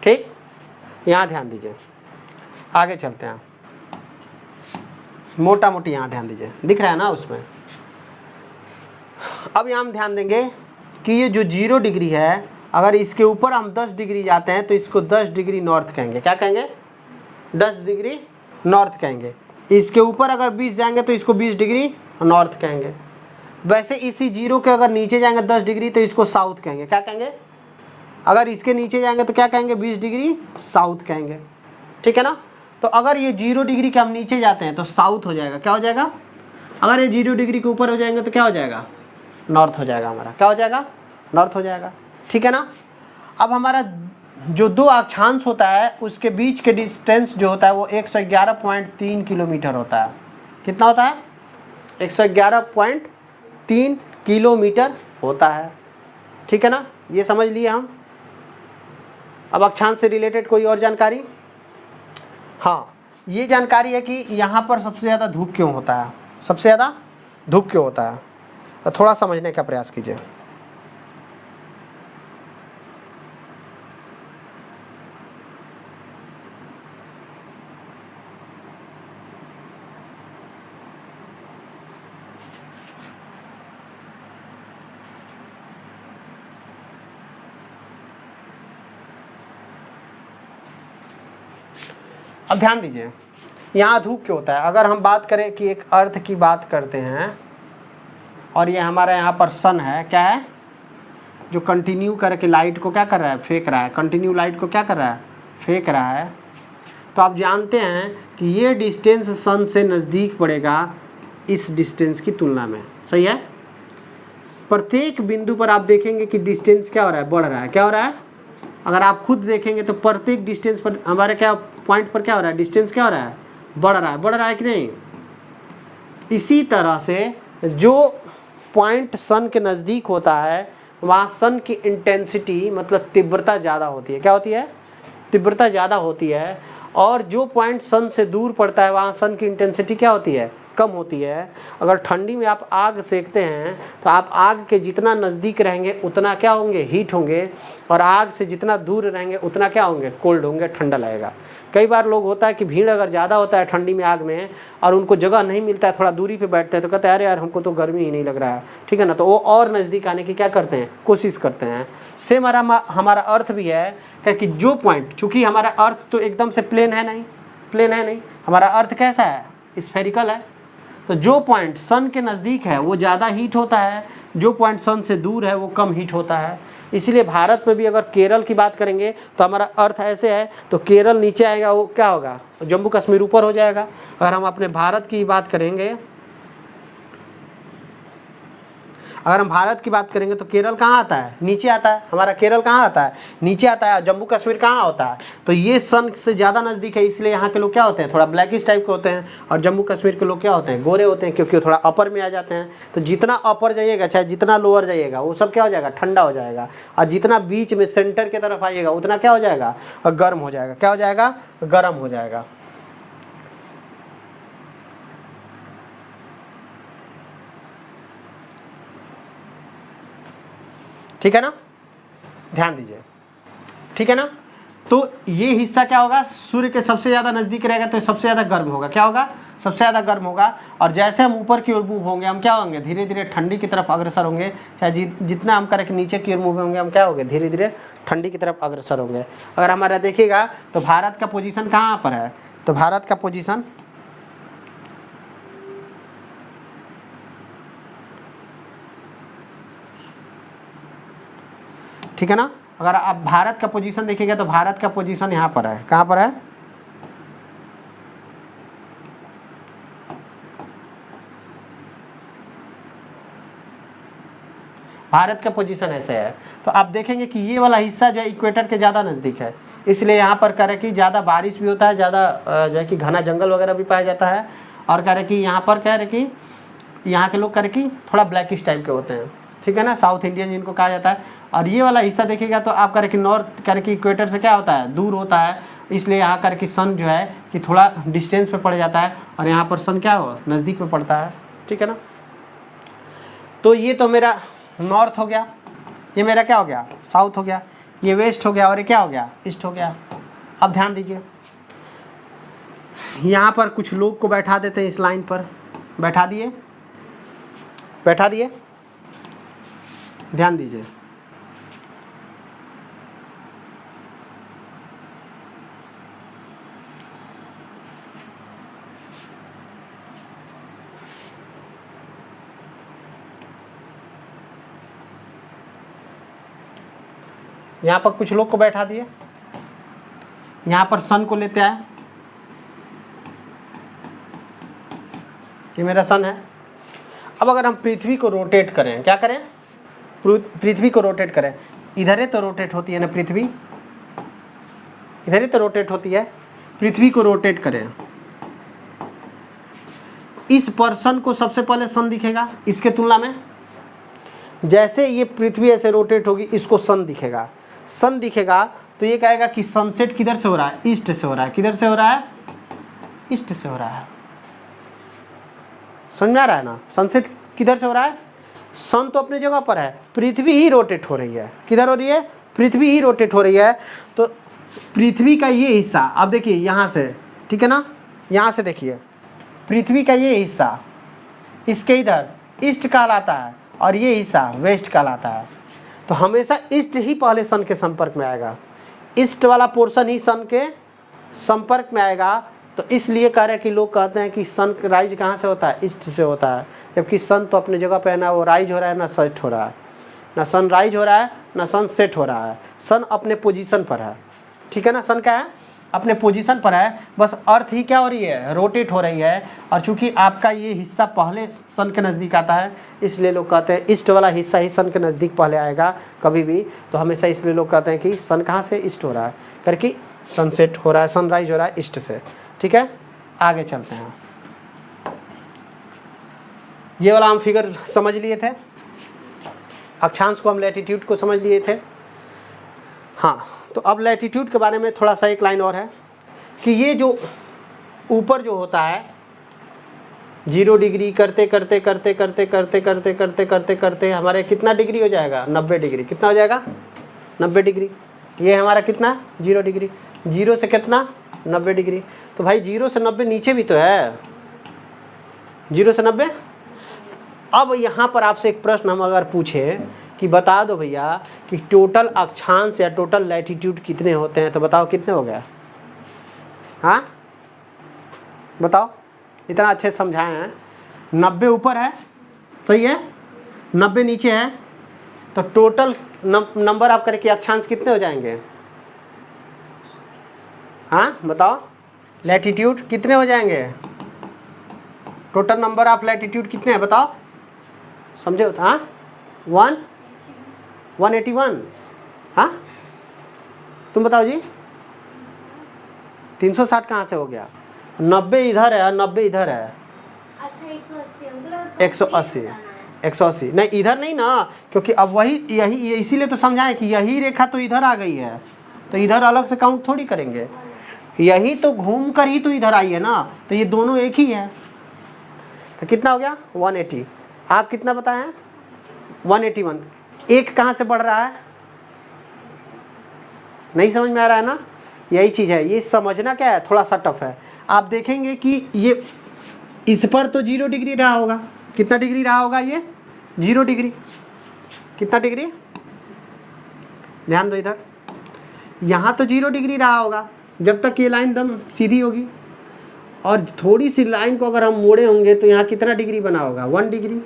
ठीक, यहाँ ध्यान दीजिए, आगे चलते हैं। मोटा मोटी यहाँ ध्यान दीजिए, दिख रहा है ना उसमें। अब यहाँ हम ध्यान देंगे कि ये जो 0 डिग्री है, अगर इसके ऊपर हम 10 डिग्री जाते हैं तो इसको 10 डिग्री नॉर्थ कहेंगे। क्या कहेंगे, 10 डिग्री नॉर्थ कहेंगे। इसके ऊपर अगर 20 जाएंगे तो इसको 20 डिग्री नॉर्थ कहेंगे। वैसे इसी 0 के अगर नीचे जाएंगे 10 डिग्री तो इसको साउथ कहेंगे। क्या कहेंगे, अगर इसके नीचे जाएंगे तो क्या कहेंगे, 20 डिग्री साउथ कहेंगे। ठीक है ना। तो अगर ये 0 डिग्री के हम नीचे जाते हैं तो साउथ हो जाएगा। क्या हो जाएगा, अगर ये 0 डिग्री के ऊपर हो जाएंगे तो क्या हो जाएगा, नॉर्थ हो जाएगा हमारा। क्या हो जाएगा, नॉर्थ हो जाएगा। ठीक है ना। अब हमारा जो दो अक्षांश होता है उसके बीच के डिस्टेंस जो होता है वो 111.3 किलोमीटर होता है। कितना होता है, 111.3 किलोमीटर होता है। ठीक है ना, ये समझ लिए हम। अब अक्षांश से रिलेटेड कोई और जानकारी, हाँ ये जानकारी है कि यहाँ पर सबसे ज़्यादा धूप क्यों होता है, सबसे ज़्यादा धूप क्यों होता है, तो थोड़ा समझने का प्रयास कीजिए। अब ध्यान दीजिए, यहाँ धूप क्यों होता है। अगर हम बात करें कि एक अर्थ की बात करते हैं और ये हमारा यहाँ पर सन है, क्या है, जो कंटिन्यू करके लाइट को क्या कर रहा है, फेंक रहा है। कंटिन्यू लाइट को क्या कर रहा है, फेंक रहा है। तो आप जानते हैं कि ये डिस्टेंस सन से नज़दीक पड़ेगा इस डिस्टेंस की तुलना में। सही है। प्रत्येक बिंदु पर आप देखेंगे कि डिस्टेंस क्या हो रहा है, बढ़ रहा है। क्या हो रहा है, अगर आप खुद देखेंगे तो प्रत्येक डिस्टेंस पर हमारे क्या पॉइंट पर क्या हो रहा है, डिस्टेंस क्या हो रहा है, बढ़ रहा है। बढ़ रहा है कि नहीं। इसी तरह से जो पॉइंट सन के नज़दीक होता है वहाँ सन की इंटेंसिटी मतलब तीव्रता ज़्यादा होती है। क्या होती है, तीव्रता ज़्यादा होती है। और जो पॉइंट सन से दूर पड़ता है वहाँ सन की इंटेंसिटी क्या होती है, कम होती है। अगर ठंडी में आप आग सेकते हैं तो आप आग के जितना नज़दीक रहेंगे उतना क्या होंगे, हीट होंगे, और आग से जितना दूर रहेंगे उतना क्या होंगे, कोल्ड होंगे, ठंडा लगेगा। कई बार लोग होता है कि भीड़ अगर ज़्यादा होता है ठंडी में आग में और उनको जगह नहीं मिलता है, थोड़ा दूरी पे बैठते हैं, तो कहते हैं अरे यार हमको तो गर्मी ही नहीं लग रहा है, ठीक है ना, तो वो और नज़दीक आने की क्या करते हैं, कोशिश करते हैं। सेम हमारा अर्थ भी है कि जो पॉइंट, चूँकि हमारा अर्थ तो एकदम से प्लेन है नहीं, हमारा अर्थ कैसा है, स्फेरिकल है, तो जो पॉइंट सन के नज़दीक है वो ज़्यादा हीट होता है, जो पॉइंट सन से दूर है वो कम हीट होता है। इसीलिए भारत में भी अगर केरल की बात करेंगे तो हमारा अर्थ ऐसे है, तो केरल नीचे आएगा, वो क्या होगा, जम्मू कश्मीर ऊपर हो जाएगा। अगर हम अपने भारत की बात करेंगे, अगर हम भारत की बात करेंगे तो केरल कहाँ आता है, नीचे आता है, हमारा केरल कहाँ आता है, नीचे आता है, जम्मू कश्मीर कहाँ होता है, तो ये सन से ज़्यादा नज़दीक है, इसलिए यहाँ के लोग क्या होते हैं, थोड़ा ब्लैकिश टाइप के होते हैं, और जम्मू कश्मीर के लोग क्या होते हैं, गोरे होते हैं, क्योंकि थोड़ा अपर में आ जाते हैं। तो जितना अपर जाइएगा चाहे जितना लोअर जाइएगा वो सब क्या हो जाएगा, ठंडा हो जाएगा, और जितना बीच में सेंटर की तरफ आइएगा उतना क्या हो जाएगा, गर्म हो जाएगा, क्या हो जाएगा, गर्म हो जाएगा। ठीक है ना, ध्यान दीजिए, ठीक है ना। तो ये हिस्सा क्या होगा, सूर्य के सबसे ज़्यादा नज़दीक रहेगा तो सबसे ज़्यादा गर्म होगा, क्या होगा, सबसे ज़्यादा गर्म होगा। और जैसे हम ऊपर की ओर मूव होंगे हम क्या होंगे, धीरे धीरे ठंडी की तरफ अग्रसर होंगे, चाहे जितना हम करें कि नीचे की ओर मूव होंगे हम क्या होंगे, धीरे धीरे ठंडी की तरफ अग्रसर होंगे। अगर हमारा देखिएगा तो भारत का पोजीशन कहाँ पर है, तो भारत का पोजीशन ठीक है ना। अगर आप भारत का पोजीशन देखिएगा तो भारत का पोजीशन यहाँ पर है, कहाँ पर है, भारत का पोजीशन ऐसे है। तो आप देखेंगे कि ये वाला हिस्सा जो है इक्वेटर के ज़्यादा नज़दीक है, इसलिए यहाँ पर कह रहे कि ज़्यादा बारिश भी होता है, ज़्यादा जो है कि घना जंगल वगैरह भी पाया जाता है। और कह रहे कि यहाँ पर कह रहे कि यहाँ के लोग कह रहे कि थोड़ा ब्लैकिश टाइप के होते हैं, ठीक है ना, साउथ इंडियन जिनको कहा जाता है। और ये वाला हिस्सा देखिएगा तो आप कह रहे कि नॉर्थ कह रहे कि इक्वेटर से क्या होता है, दूर होता है, इसलिए यहाँ कर कि सन जो है कि थोड़ा डिस्टेंस पे पड़ जाता है, और यहाँ पर सन क्या हो, नज़दीक में पड़ता है, ठीक है ना। तो ये तो मेरा नॉर्थ हो गया, ये मेरा क्या हो गया, साउथ हो गया, ये वेस्ट हो गया, और ये क्या हो गया, ईस्ट हो गया। अब ध्यान दीजिए, यहाँ पर कुछ लोग को बैठा देते हैं, इस लाइन पर बैठा दिए, ध्यान दीजिए, यहाँ पर कुछ लोग को बैठा दिए, यहाँ पर सन को लेते आए, ये मेरा सन है। अब अगर हम पृथ्वी को रोटेट करें, क्या करें, पृथ्वी को रोटेट करें, इधर ही तो रोटेट होती है ना पृथ्वी, इधर ही तो रोटेट होती है, पृथ्वी को रोटेट करें, इस पर्सन को सबसे पहले सन दिखेगा, इसके तुलना में जैसे ये पृथ्वी ऐसे रोटेट होगी इसको सन दिखेगा, सन दिखेगा तो ये कहेगा कि सनसेट किधर से हो रहा है, ईस्ट से हो रहा है, किधर से हो रहा है, ईस्ट से हो रहा है। समझ में आ रहा है ना, सनसेट किधर से हो रहा है, सन तो अपनी जगह पर है, पृथ्वी ही रोटेट हो रही है, किधर हो रही है, पृथ्वी ही रोटेट हो रही है। तो पृथ्वी का ये हिस्सा, अब देखिए यहाँ से, ठीक है ना, यहाँ से देखिए पृथ्वी का ये हिस्सा इसके इधर ईस्ट कहलाता है, और ये हिस्सा वेस्ट कहलाता है। तो हमेशा ईस्ट ही पहले सन के संपर्क में आएगा, ईस्ट वाला पोर्शन ही सन के संपर्क में आएगा। तो इसलिए कह रहे कि लोग कहते हैं कि सन राइज कहाँ से होता है, ईस्ट से होता है, जबकि सन तो अपनी जगह पे है, ना वो राइज हो रहा है ना सेट हो रहा है, ना सन राइज हो रहा है ना सन सेट हो रहा है, सन अपने पोजीशन पर है, ठीक है ना, सन क्या है, अपने पोजीशन पर है, बस अर्थ ही क्या हो रही है, रोटेट हो रही है। और चूंकि आपका ये हिस्सा पहले सन के नज़दीक आता है, इसलिए लोग कहते हैं ईस्ट वाला हिस्सा ही सन के नज़दीक पहले आएगा कभी भी, तो हमेशा इसलिए लोग कहते हैं कि सन कहाँ से, ईस्ट हो रहा है, करके सनसेट हो रहा है, सनराइज हो रहा है ईस्ट से, ठीक है। आगे चलते हैं, ये वाला हम फिगर समझ लिए थे, अक्षांश को हम लैटिट्यूड को समझ लिए थे। हाँ, तो अब लैटिट्यूड के बारे में थोड़ा सा एक लाइन और है कि ये जो ऊपर जो होता है 0 डिग्री करते करते करते करते करते करते करते करते करते हमारे कितना डिग्री हो जाएगा, 90 डिग्री। कितना हो जाएगा, 90 डिग्री। ये हमारा कितना, 0 डिग्री। 0 से कितना, 90 डिग्री। तो भाई 0 से 90 नीचे भी तो है, 0 से 90। अब यहाँ पर आपसे एक प्रश्न हम अगर पूछें कि बता दो भैया कि टोटल अक्षांश या टोटल लैटिट्यूड कितने होते हैं, तो बताओ कितने हो गया। हाँ बताओ, इतना अच्छे से समझाए हैं। 90 ऊपर है, सही है, 90 नीचे है, तो टोटल नंबर आप करके अक्षांश कितने हो जाएंगे। हाँ बताओ, लैटिट्यूड कितने हो जाएंगे, टोटल नंबर ऑफ लैटिट्यूड कितने हैं बताओ, समझे। हाँ 181। हाँ तुम बताओ जी, 360 कहाँ से हो गया, 90 इधर है, 90 इधर है। अच्छा 180 नहीं, इधर नहीं ना, क्योंकि अब वही यही इसीलिए तो समझाएं कि यही रेखा तो इधर आ गई है, तो इधर अलग से काउंट थोड़ी करेंगे, यही तो घूम कर ही तो इधर आई है ना, तो ये दोनों एक ही है। तो कितना हो गया, 180। आप कितना बताए हैं, 181। एक कहाँ से बढ़ रहा है, नहीं समझ में आ रहा है ना, यही चीज़ है, ये समझना क्या है, थोड़ा सा टफ है। आप देखेंगे कि ये इस पर तो 0 डिग्री रहा होगा, कितना डिग्री रहा होगा, ये 0 डिग्री। कितना डिग्री, ध्यान दो इधर, यहाँ तो 0 डिग्री रहा होगा जब तक ये लाइन दम सीधी होगी, और थोड़ी सी लाइन को अगर हम मोड़े होंगे तो यहाँ कितना डिग्री बना होगा, 1 डिग्री।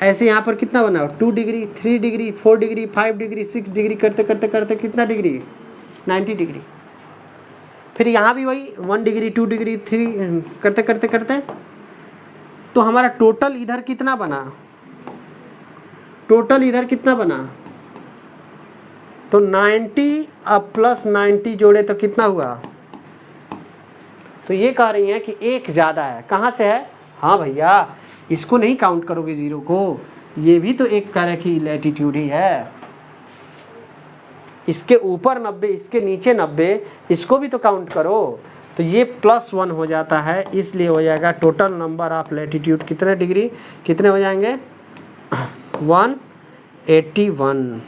ऐसे यहाँ पर कितना बना होगा, 2 degree, 3 degree, 4 degree, 5 degree, 6 degree करते करते करते कितना डिग्री, 90 डिग्री। फिर यहाँ भी वही 1 डिग्री, 2 डिग्री, 3 करते करते करते, तो हमारा टोटल इधर कितना बना, टोटल इधर कितना बना, तो 90 अब प्लस 90 जोड़े तो कितना हुआ। तो ये कह रही हैं कि एक ज़्यादा है, कहाँ से है, हाँ भैया इसको नहीं काउंट करोगे 0 को, ये भी तो एक तरह की लैटिट्यूड ही है। इसके ऊपर 90, इसके नीचे 90, इसको भी तो काउंट करो, तो ये +1 हो जाता है, इसलिए हो जाएगा टोटल नंबर ऑफ लैटिट्यूड कितने डिग्री, कितने हो जाएंगे, 181।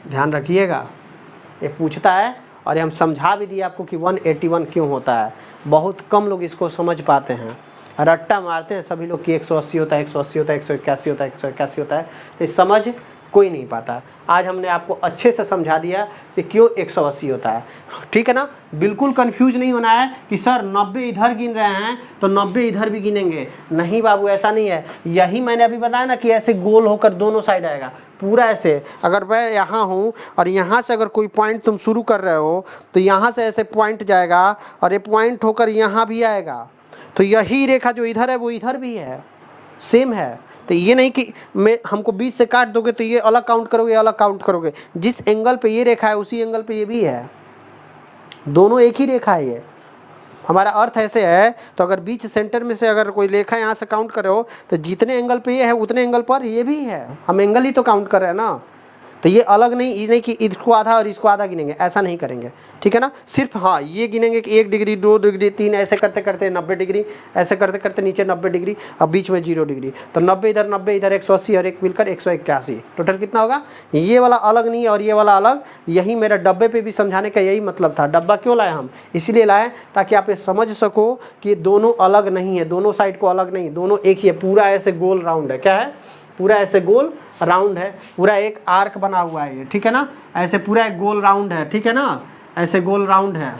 ध्यान रखिएगा, ये पूछता है और ये हम समझा भी दिए आपको कि 181 क्यों होता है। बहुत कम लोग इसको समझ पाते हैं, रट्टा मारते हैं सभी लोग कि 180 होता है, 180 होता है, 181 होता है, 181 होता है, तो समझ कोई नहीं पाता। आज हमने आपको अच्छे से समझा दिया कि क्यों 180 होता है, ठीक है ना। बिल्कुल कंफ्यूज नहीं होना है कि सर 90 इधर गिन रहे हैं तो 90 इधर भी गिनेंगे, नहीं बाबू ऐसा नहीं है। यही मैंने अभी बताया ना कि ऐसे गोल होकर दोनों साइड आएगा, पूरा ऐसे। अगर मैं यहाँ हूँ और यहाँ से अगर कोई पॉइंट तुम शुरू कर रहे हो तो यहाँ से ऐसे पॉइंट जाएगा और ये पॉइंट होकर यहाँ भी आएगा, तो यही रेखा जो इधर है वो इधर भी है, सेम है। तो ये नहीं कि मैं हमको बीच से काट दोगे तो ये अलग काउंट करोगे, अलग काउंट करोगे। जिस एंगल पे ये रेखा है उसी एंगल पे ये भी है, दोनों एक ही रेखा है। ये हमारा अर्थ ऐसे है, तो अगर बीच सेंटर में से अगर कोई रेखा यहाँ से काउंट करे हो तो जितने एंगल पे ये है उतने एंगल पर ये भी है, हम एंगल ही तो काउंट कर रहे हैं ना। तो ये अलग नहीं, ये नहीं कि इसको आधा और इसको आधा गिनेंगे, ऐसा नहीं करेंगे, ठीक है ना। सिर्फ हाँ ये गिनेंगे कि 1 डिग्री, 2 डिग्री, 3, ऐसे करते करते 90 डिग्री, ऐसे करते करते नीचे 90 डिग्री, अब बीच में 0 डिग्री, तो 90 इधर, 90 इधर, 180 और एक मिलकर 181। टोटल कितना होगा, ये वाला अलग नहीं और ये वाला अलग। यही मेरा डब्बे पे भी समझाने का यही मतलब था। डब्बा क्यों लाए हम, इसीलिए लाए ताकि आप ये समझ सको कि दोनों अलग नहीं है, दोनों साइड को अलग नहीं, दोनों एक ही है। पूरा ऐसे गोल राउंड है, क्या है, पूरा ऐसे गोल राउंड है, पूरा एक आर्क बना हुआ है ये, ठीक है ना। ऐसे पूरा एक गोल राउंड है, ठीक है ना, ऐसे गोल राउंड है।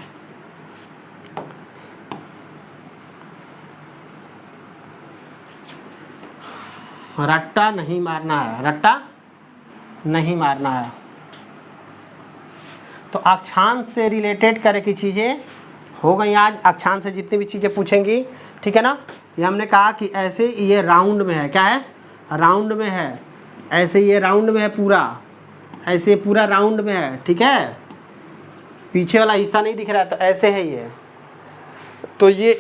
रट्टा नहीं मारना है, रट्टा नहीं मारना है। तो अक्षांश से रिलेटेड करे की चीज़ें हो गई आज। अक्षांश से जितनी भी चीज़ें पूछेंगी, ठीक है ना। ये हमने कहा कि ऐसे ये राउंड में है, क्या है, राउंड में है, ऐसे ये राउंड में है पूरा, ऐसे पूरा राउंड में है, ठीक है। पीछे वाला हिस्सा नहीं दिख रहा है, तो ऐसे है ये। तो ये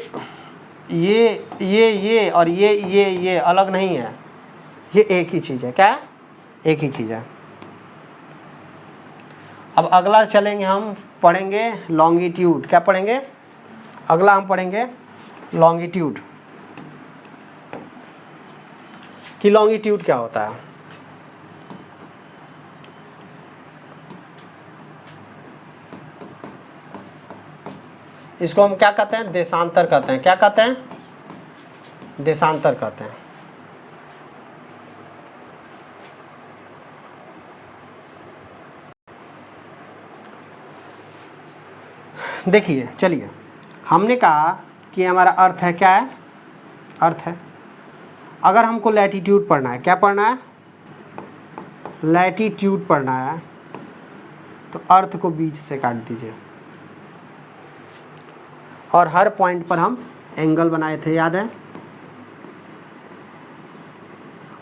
और ये अलग नहीं है, ये एक ही चीज़ है, क्या है, एक ही चीज़ है। अब अगला चलेंगे, हम पढ़ेंगे लॉन्गिट्यूड। क्या पढ़ेंगे, अगला हम पढ़ेंगे लॉन्गिट्यूड कि लॉन्गिट्यूड क्या होता है। इसको हम क्या कहते हैं, देशांतर कहते हैं। क्या कहते हैं, देशांतर कहते हैं। देखिए चलिए, हमने कहा कि हमारा अर्थ है, क्या है, अर्थ है। अगर हमको लैटीट्यूड पढ़ना है, क्या पढ़ना है, लैटीट्यूड पढ़ना है, तो अर्थ को बीच से काट दीजिए और हर पॉइंट पर हम एंगल बनाए थे, याद है,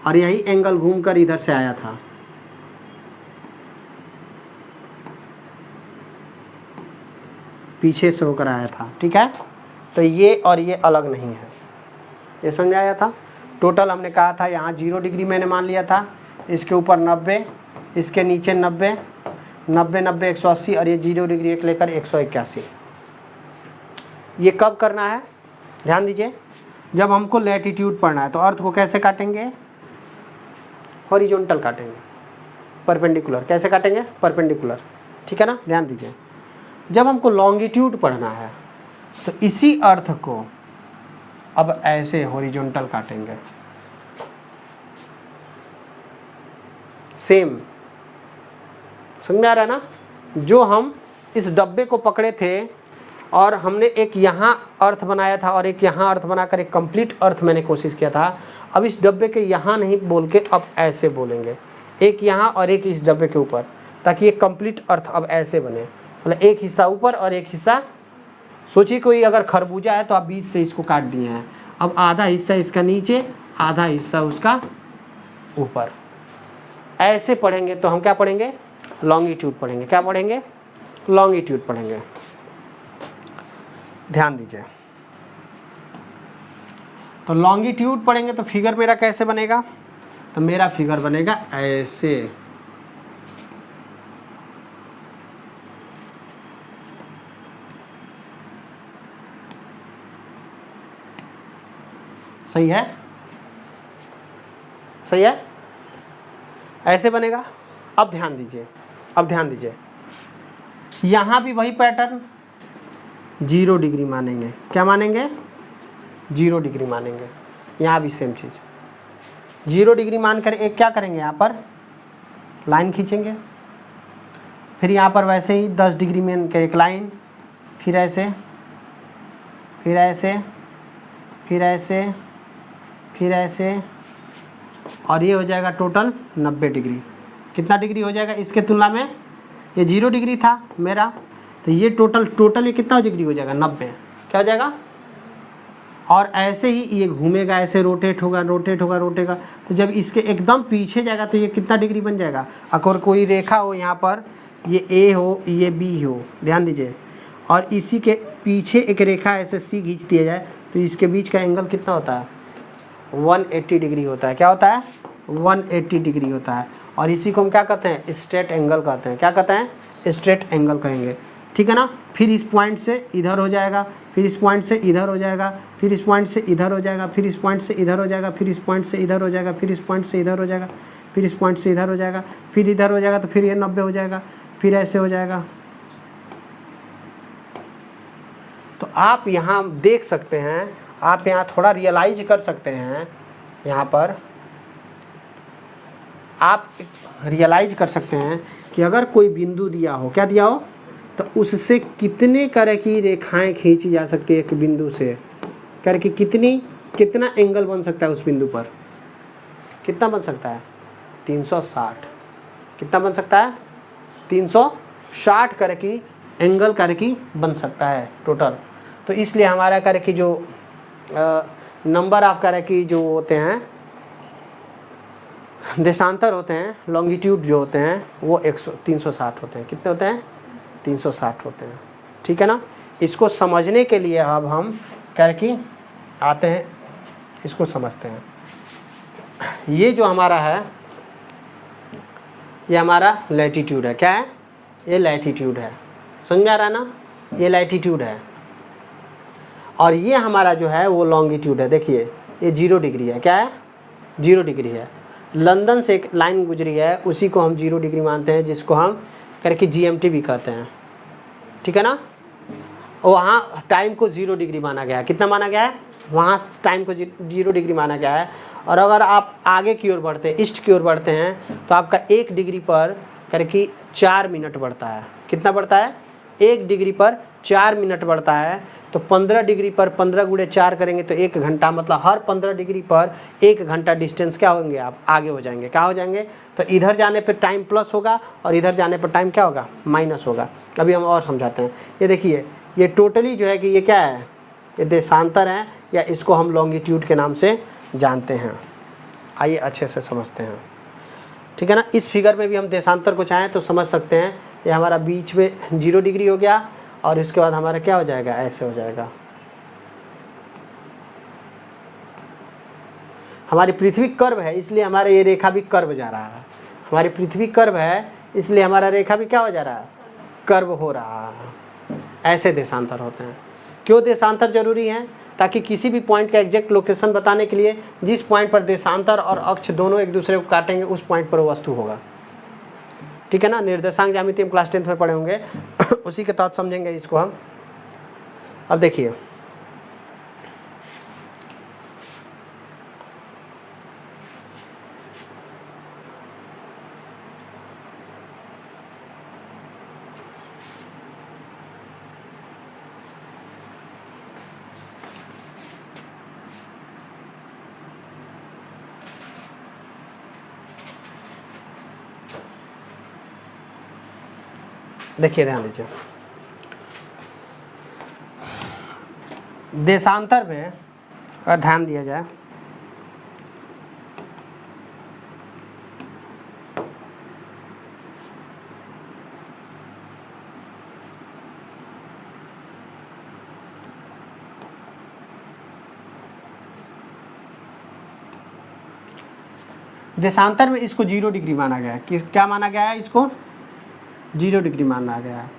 और यही एंगल घूमकर इधर से आया था। पीछे से होकर आया था, ठीक है। तो ये और ये अलग नहीं है, ये समझ आया था। टोटल हमने कहा था यहाँ 0 डिग्री मैंने मान लिया था, इसके ऊपर 90, इसके नीचे 90, 90 90 180 और ये 0 डिग्री एक लेकर 181। ये कब करना है, ध्यान दीजिए, जब हमको लैटीट्यूड पढ़ना है। तो अर्थ को कैसे काटेंगे, हॉरिजॉन्टल काटेंगे, परपेंडिकुलर। कैसे काटेंगे, परपेंडिकुलर, ठीक है ना। ध्यान दीजिए, जब हमको लॉन्गिट्यूड पढ़ना है तो इसी अर्थ को अब ऐसे हॉरिजॉन्टल काटेंगे, सेम। समझ में आ रहा है ना। जो हम इस डब्बे को पकड़े थे और हमने एक यहाँ अर्थ बनाया था और एक यहाँ अर्थ बनाकर एक कंप्लीट अर्थ मैंने कोशिश किया था। अब इस डब्बे के यहाँ नहीं बोल के अब ऐसे बोलेंगे, एक यहाँ और एक इस डब्बे के ऊपर, ताकि ये कंप्लीट अर्थ अब ऐसे बने। मतलब एक हिस्सा ऊपर और एक हिस्सा, सोचिए कोई अगर खरबूजा है तो आप बीच से इसको काट दिए हैं, अब आधा हिस्सा इसका नीचे, आधा हिस्सा उसका ऊपर। ऐसे पढ़ेंगे तो हम क्या पढ़ेंगे, लॉन्गिट्यूड पढ़ेंगे। क्या पढ़ेंगे, लॉन्गिट्यूड पढ़ेंगे। ध्यान दीजिए, तो लॉन्गिट्यूड पढ़ेंगे तो फिगर मेरा कैसे बनेगा, तो मेरा फिगर बनेगा ऐसे। सही है, सही है, ऐसे बनेगा। अब ध्यान दीजिए, अब ध्यान दीजिए, यहाँ भी वही पैटर्न, 0 डिग्री मानेंगे। क्या मानेंगे, 0 डिग्री मानेंगे। यहाँ भी सेम चीज़, 0 डिग्री मानकर एक क्या करेंगे, यहाँ पर लाइन खींचेंगे। फिर यहाँ पर वैसे ही 10 डिग्री में एक लाइन, फिर ऐसे, फिर ऐसे, फिर ऐसे, फिर ऐसे, और ये हो जाएगा टोटल 90 डिग्री। कितना डिग्री हो जाएगा इसके तुलना में, ये 0 डिग्री था मेरा, तो ये टोटल ये कितना डिग्री हो जाएगा, 90। क्या हो जाएगा, और ऐसे ही ये घूमेगा, ऐसे रोटेट होगा, रोटेट होगा, रोटेगा। तो जब इसके एकदम पीछे जाएगा तो ये कितना डिग्री बन जाएगा। अगर कोई रेखा हो यहाँ पर, ये ए हो, ये बी हो, ध्यान दीजिए, और इसी के पीछे एक रेखा ऐसे सी खींच दिया जाए तो इसके बीच का एंगल कितना होता है, 180 डिग्री होता है। क्या होता है, 180 डिग्री होता है। और इसी को हम क्या कहते हैं, स्ट्रेट एंगल कहते हैं। क्या कहते हैं, स्ट्रेट एंगल कहेंगे, ठीक है ना। फिर इस पॉइंट से इधर हो जाएगा, फिर इस पॉइंट से इधर हो जाएगा, फिर इस पॉइंट से इधर हो जाएगा, फिर इस पॉइंट से इधर हो जाएगा, फिर इस पॉइंट से इधर हो जाएगा, फिर इस पॉइंट से इधर हो जाएगा, फिर इस पॉइंट से इधर हो जाएगा, फिर इधर हो जाएगा, तो फिर ये 90 हो जाएगा, फिर ऐसे हो जाएगा। तो आप यहाँ देख सकते हैं, आप यहाँ थोड़ा रियलाइज कर सकते हैं, यहाँ पर आप रियलाइज कर सकते हैं कि अगर कोई बिंदु दिया हो, क्या दिया हो, तो उससे कितने तरह की रेखाएं खींची जा सकती है एक बिंदु से, करके कितना एंगल बन सकता है उस बिंदु पर, कितना बन सकता है, 360। कितना बन सकता है, 360 करे की एंगल करे की बन सकता है टोटल। तो इसलिए हमारा करे की जो नंबर ऑफ करे की जो होते हैं, देशांतर होते हैं, लॉन्गिट्यूड जो होते हैं, वो 360 होते हैं। कितने होते हैं, 360 होते हैं, ठीक है ना। इसको समझने के लिए अब हम क्या कि आते हैं, इसको समझते हैं। ये जो हमारा है, ये हमारा लैटीट्यूड है। क्या है, ये लैटीट्यूड है, समझ में आ रहा है ना, ये लैटीट्यूड है। और ये हमारा जो है वो लॉन्गिट्यूड है। देखिए ये 0 डिग्री है, क्या है 0 डिग्री है। लंदन से एक लाइन गुजरी है, उसी को हम 0 डिग्री मानते हैं, जिसको हम करके GMT भी कहते हैं, ठीक है ना। वहाँ टाइम को 0 डिग्री माना गया है। कितना माना गया है? वहाँ टाइम को 0 डिग्री माना गया है। और अगर आप आगे की ओर बढ़ते हैं, ईस्ट की ओर बढ़ते हैं, तो आपका 1 डिग्री पर करके 4 मिनट बढ़ता है। कितना बढ़ता है? 1 डिग्री पर 4 मिनट बढ़ता है। तो 15 डिग्री पर 15 गुणे 4 करेंगे तो 1 घंटा, मतलब हर 15 डिग्री पर 1 घंटा डिस्टेंस क्या होंगे, आप आगे हो जाएंगे। क्या हो जाएंगे? तो इधर जाने पर टाइम प्लस होगा और इधर जाने पर टाइम क्या होगा, माइनस होगा। अभी हम और समझाते हैं। ये देखिए ये टोटली जो है कि ये क्या है, ये देशांतर है, या इसको हम लॉन्गिट्यूड के नाम से जानते हैं। आइए अच्छे से समझते हैं, ठीक है ना। इस फिगर में भी हम देशांतर को चाहें तो समझ सकते हैं। ये हमारा बीच में 0 डिग्री हो गया और इसके बाद हमारा क्या हो जाएगा, ऐसे हो जाएगा। हमारी पृथ्वी कर्व है, इसलिए हमारा ये रेखा भी कर्व जा रहा है। हमारी पृथ्वी कर्व है, इसलिए हमारा रेखा भी क्या हो जा रहा है, कर्व हो रहा है। ऐसे देशांतर होते हैं। क्यों देशांतर जरूरी है? ताकि किसी भी पॉइंट का एग्जैक्ट लोकेशन बताने के लिए जिस पॉइंट पर देशांतर और अक्ष दोनों एक दूसरे को काटेंगे, उस पॉइंट पर वस्तु होगा, ठीक है ना। निर्देशांक ज्यामिति हम क्लास 10th में पढ़े होंगे उसी के तहत समझेंगे इसको हम। अब देखिए ध्यान दीजिए। देशांतर में अगर ध्यान दिया जाए, देशांतर में इसको 0 डिग्री माना गया है। क्या माना गया है? इसको 0 डिग्री माना गया है।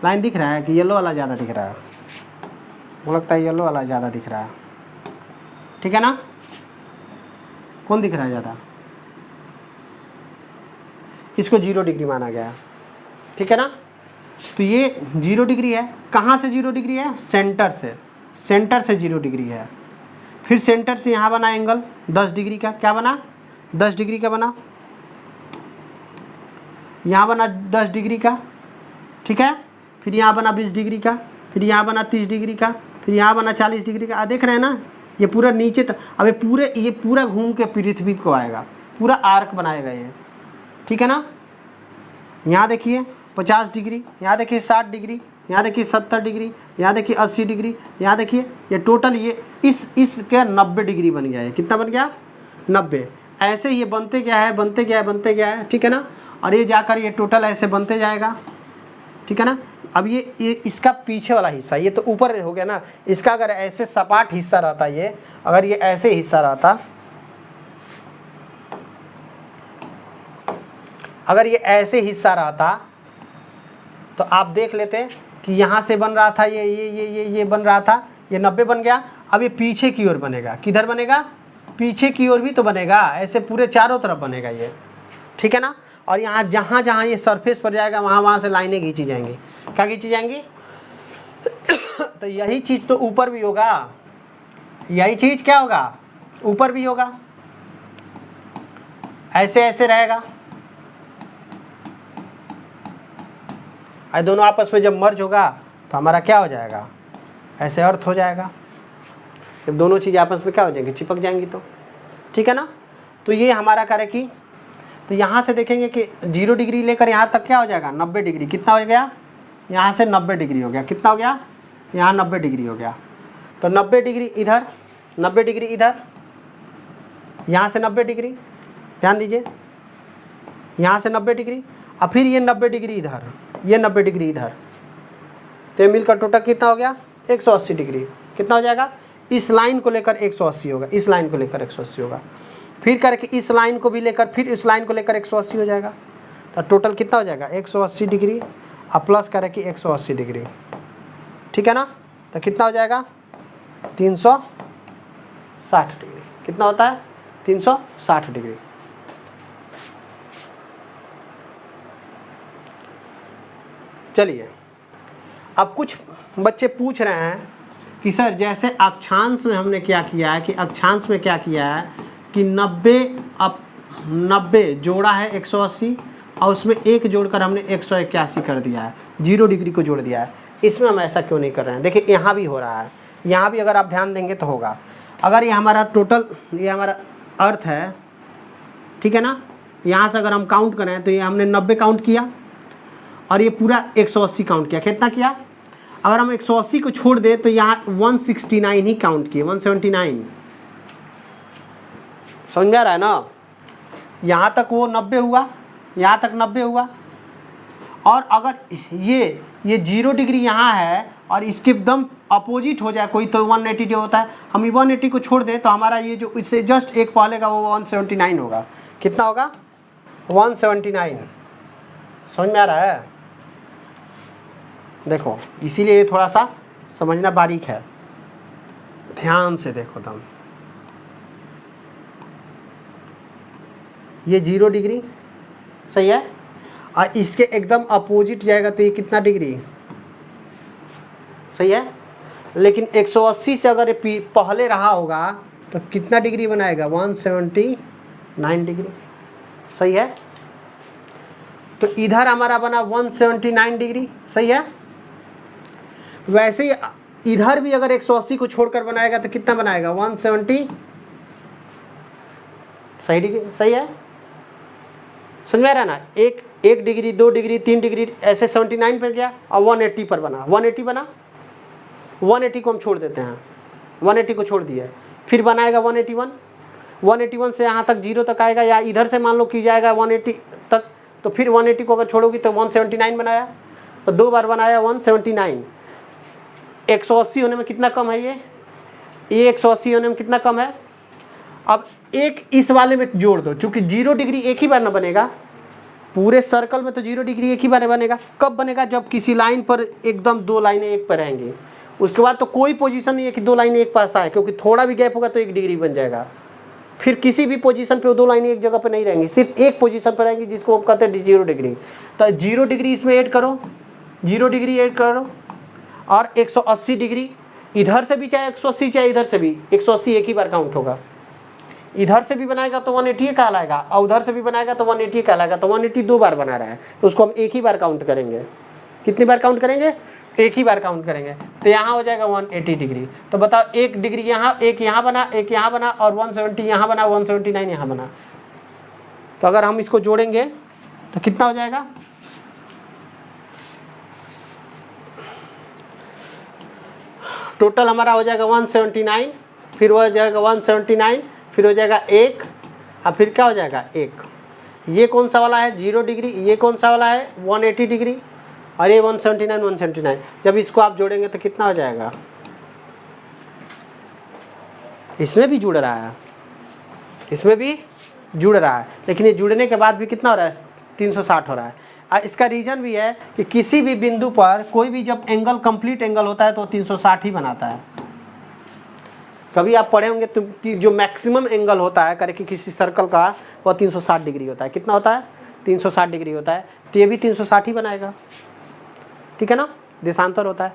लाइन दिख रहा है कि येलो वाला ज़्यादा दिख रहा है? मुझे लगता है येलो वाला ज़्यादा दिख रहा है, ठीक है ना। कौन दिख रहा है ज़्यादा? इसको 0 डिग्री माना गया है, ठीक है ना। तो ये 0 डिग्री है। कहाँ से 0 डिग्री है? सेंटर से। सेंटर से 0 डिग्री है। फिर सेंटर से यहाँ बना एंगल 10 डिग्री का। क्या बना? 10 डिग्री का बना। यहाँ बना 10 डिग्री का, ठीक है। फिर यहाँ बना 20 डिग्री का, फिर यहाँ बना 30 डिग्री का, फिर यहाँ बना 40 डिग्री का। देख रहे हैं ना, ये पूरा नीचे तक। अब ये पूरा घूम के पृथ्वी को आएगा, पूरा आर्क बनाएगा ये, ठीक है ना। यहाँ देखिए 50 डिग्री, यहाँ देखिए 60 डिग्री, यहाँ देखिए 70 डिग्री, यहाँ देखिए 80 डिग्री, यहाँ देखिए ये टोटल ये इसके 90 डिग्री बन गया है। कितना बन गया? 90। ऐसे ये बनते क्या है, बनते क्या है, बनते क्या है, ठीक है ना। और ये जाकर ये टोटल ऐसे बनते जाएगा, ठीक है ना। अब ये इसका पीछे वाला हिस्सा, ये तो ऊपर हो गया ना। इसका अगर ऐसे सपाट हिस्सा रहता, ये अगर ये ऐसे हिस्सा रहता, अगर ये ऐसे हिस्सा रहता तो आप देख लेते कि यहाँ से बन रहा था ये बन रहा था, ये 90 बन गया। अब ये पीछे की ओर बनेगा। किधर बनेगा? पीछे की ओर भी तो बनेगा, ऐसे पूरे चारों तरफ बनेगा ये, ठीक है ना। और यहाँ जहाँ जहाँ ये सरफेस पर जाएगा वहाँ से लाइनें खींची जाएंगी। क्या खींची जाएंगी? तो यही चीज़ तो ऊपर भी होगा। यही चीज़ क्या होगा? ऊपर भी होगा। ऐसे ऐसे रहेगा। दोनों आपस में जब मर्ज होगा तो हमारा क्या हो जाएगा? ऐसे अर्थ हो जाएगा। जब दोनों चीज़ आपस में क्या हो जाएंगी? चिपक जाएंगी तो, ठीक है ना। तो ये हमारा कार्य की, तो यहाँ से देखेंगे कि 0 डिग्री लेकर यहाँ तक क्या हो जाएगा? 90 डिग्री। कितना हो गया? यहाँ से 90 डिग्री हो गया। कितना हो गया? यहाँ 90 डिग्री हो गया। तो 90 डिग्री इधर, 90 डिग्री इधर, यहाँ से 90 डिग्री, ध्यान दीजिए, यहाँ से 90 डिग्री, और फिर ये 90 डिग्री इधर, ये 90 डिग्री इधर। तो ये मिलकर टोटल कितना हो गया? 180 डिग्री। कितना हो जाएगा? इस लाइन को लेकर 180 होगा, इस लाइन को लेकर 180 होगा, फिर करके इस लाइन को भी लेकर, फिर इस लाइन को लेकर 180 हो जाएगा। तो टोटल कितना हो जाएगा? 180 डिग्री और प्लस करके 180 डिग्री, ठीक है ना। तो कितना हो जाएगा 360 डिग्री। कितना होता है 360 डिग्री। चलिए अब कुछ बच्चे पूछ रहे हैं कि सर जैसे अक्षांश में हमने क्या किया है कि अक्षांश में क्या किया है कि 90 जोड़ा है 180 और उसमें एक जोड़कर हमने 181 कर दिया है, 0 डिग्री को जोड़ दिया है। इसमें हम ऐसा क्यों नहीं कर रहे हैं? देखिए यहाँ भी हो रहा है, यहाँ भी अगर आप ध्यान देंगे तो होगा। अगर ये हमारा टोटल, ये हमारा अर्थ है, ठीक है ना, यहाँ से अगर हम काउंट करें तो ये हमने 90 काउंट किया और ये पूरा 180 काउंट किया। कितना किया? अगर हम 180 को छोड़ दे तो यहाँ 169 ही काउंट किए, 179। समझ में आ रहा है ना? यहाँ तक वो 90 हुआ, यहाँ तक 90 हुआ। और अगर ये 0 डिग्री यहाँ है और इसके एकदम अपोजिट हो जाए कोई तो 180 जो होता है, हम 180 को छोड़ दें तो हमारा ये जो इससे जस्ट एक पहले का वो 179 होगा। कितना होगा? 179। समझ में आ रहा है? देखो इसीलिए ये थोड़ा सा समझना बारीक है, ध्यान से देखो तुम। ये 0 डिग्री सही है और इसके एकदम अपोजिट जाएगा तो ये कितना डिग्री? सही है। लेकिन 180 से अगर ये पहले रहा होगा तो कितना डिग्री बनाएगा? 179 डिग्री। सही है। तो इधर हमारा बना 179 डिग्री। सही है। वैसे ही इधर भी अगर 180 को छोड़कर बनाएगा तो कितना बनाएगा? 170। सही डिग्री, सही है। समझ में आ रहा है ना? एक डिग्री, 2 डिग्री, 3 डिग्री, ऐसे 79 पर गया और 180 पर बना। 180 बना, 180 को हम छोड़ देते हैं, 180 को छोड़ दिया, फिर बनाएगा 181। 181 से यहाँ तक 0 तक आएगा, या इधर से मान लो कि जाएगा 180 तक, तो फिर 180 को अगर छोड़ोगी तो 179 बनाया, तो 2 बार बनाया 179। 180 होने में कितना कम है? ये 180 होने में कितना कम है? अब एक इस वाले में जोड़ दो, चूंकि 0 डिग्री एक ही बार ना बनेगा, पूरे सर्कल में तो 0 डिग्री एक ही बार बनेगा। कब बनेगा? जब किसी लाइन पर एकदम 2 लाइनें एक पर रहेंगी, उसके बाद तो कोई पोजीशन नहीं है कि 2 लाइनें एक पास आए, क्योंकि थोड़ा भी गैप होगा तो 1 डिग्री बन जाएगा। फिर किसी भी पोजीशन पे वो 2 लाइनें एक जगह पे नहीं रहेंगी, सिर्फ एक पोजीशन पर रहेंगी, जिसको हम कहते हैं 0 डिग्री। तो 0 डिग्री इसमें ऐड करो, 0 डिग्री ऐड करो, और 180 डिग्री इधर से भी, चाहे 180 चाहे इधर से भी, 180 एक ही बार काउंट होगा। इधर से भी बनाएगा तो 180 कहलाएगा और उधर से भी बनाएगा तो 180 कहलाएगा। तो 180 2 बार बना रहा है, तो उसको हम एक ही बार काउंट करेंगे। कितनी बार काउंट करेंगे? एक ही बार काउंट करेंगे। तो यहाँ हो जाएगा 180 डिग्री। तो बताओ, एक डिग्री यहाँ, एक यहाँ बना, एक यहाँ बना, और 170 यहाँ बना, 179 यहाँ बना। तो अगर हम इसको जोड़ेंगे तो कितना हो जाएगा? टोटल हमारा हो जाएगा 179, फिर हो जाएगा 179, फिर हो जाएगा 1, और फिर क्या हो जाएगा 1। ये कौन सा वाला है? 0 डिग्री। ये कौन सा वाला है? 180 डिग्री। और ये 179। जब इसको आप जोड़ेंगे तो कितना हो जाएगा? इसमें भी जुड़ रहा है, इसमें भी जुड़ रहा है, लेकिन ये जुड़ने के बाद भी कितना हो रहा है? 360 हो रहा है। इसका रीजन भी है कि किसी भी बिंदु पर कोई भी जब एंगल कंप्लीट एंगल होता है तो 360 ही बनाता है। कभी आप पढ़े होंगे तो कि जो मैक्सिमम एंगल होता है करके किसी सर्कल का, वह 360 डिग्री होता है। कितना होता है? 360 डिग्री होता है। तो ये भी 360 ही बनाएगा, ठीक है ना? देशांतर होता है।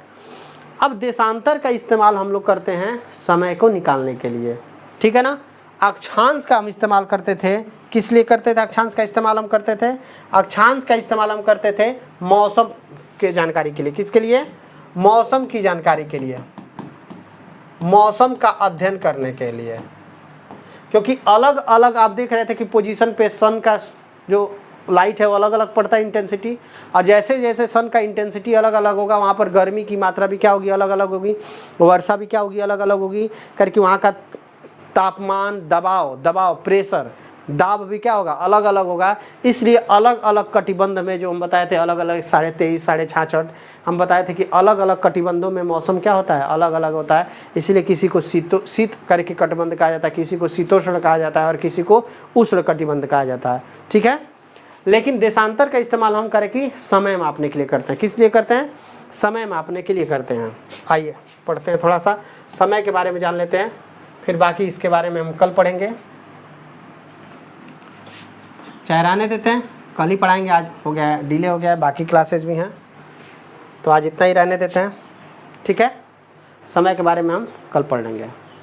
अब देशांतर का इस्तेमाल हम लोग करते हैं समय को निकालने के लिए, ठीक है ना? अक्षांश का हम इस्तेमाल करते थे, किस लिए करते थे? अक्षांश का इस्तेमाल हम करते थे, अक्षांश का इस्तेमाल हम करते थे मौसम के जानकारी के लिए। किसके लिए? मौसम की जानकारी के लिए, मौसम का अध्ययन करने के लिए। क्योंकि अलग अलग आप देख रहे थे कि पोजीशन पे सन का जो लाइट है वो अलग अलग पड़ता है, इंटेंसिटी, और जैसे जैसे सन का इंटेंसिटी अलग अलग होगा, वहाँ पर गर्मी की मात्रा भी क्या होगी? अलग अलग होगी। वर्षा भी क्या होगी? अलग अलग होगी। करके वहाँ का तापमान, दबाव, प्रेशर, दाब भी क्या होगा? अलग अलग होगा। इसलिए अलग अलग कटिबंध में जो हम बताए थे, अलग अलग 23.5, 66.5 हम बताए थे कि अलग अलग कटिबंधों में मौसम क्या होता है? अलग अलग होता है। इसलिए किसी को शीत करके कटिबंध कहा जाता है, किसी को शीतोष्ण कहा जाता है, और किसी को उष्ण कटिबंध कहा जाता है, ठीक है। लेकिन देशांतर का इस्तेमाल हम करें कि समय मापने के लिए करते हैं। किस लिए करते हैं? समय मापने के लिए करते हैं। आइए पढ़ते हैं, थोड़ा सा समय के बारे में जान लेते हैं, फिर बाकी इसके बारे में हम कल पढ़ेंगे। चाहे रहने देते हैं, कल ही पढ़ाएंगे, आज हो गया है, डिले हो गया है, बाकी क्लासेस भी हैं, तो आज इतना ही रहने देते हैं। ठीक है, समय के बारे में हम कल पढ़ लेंगे।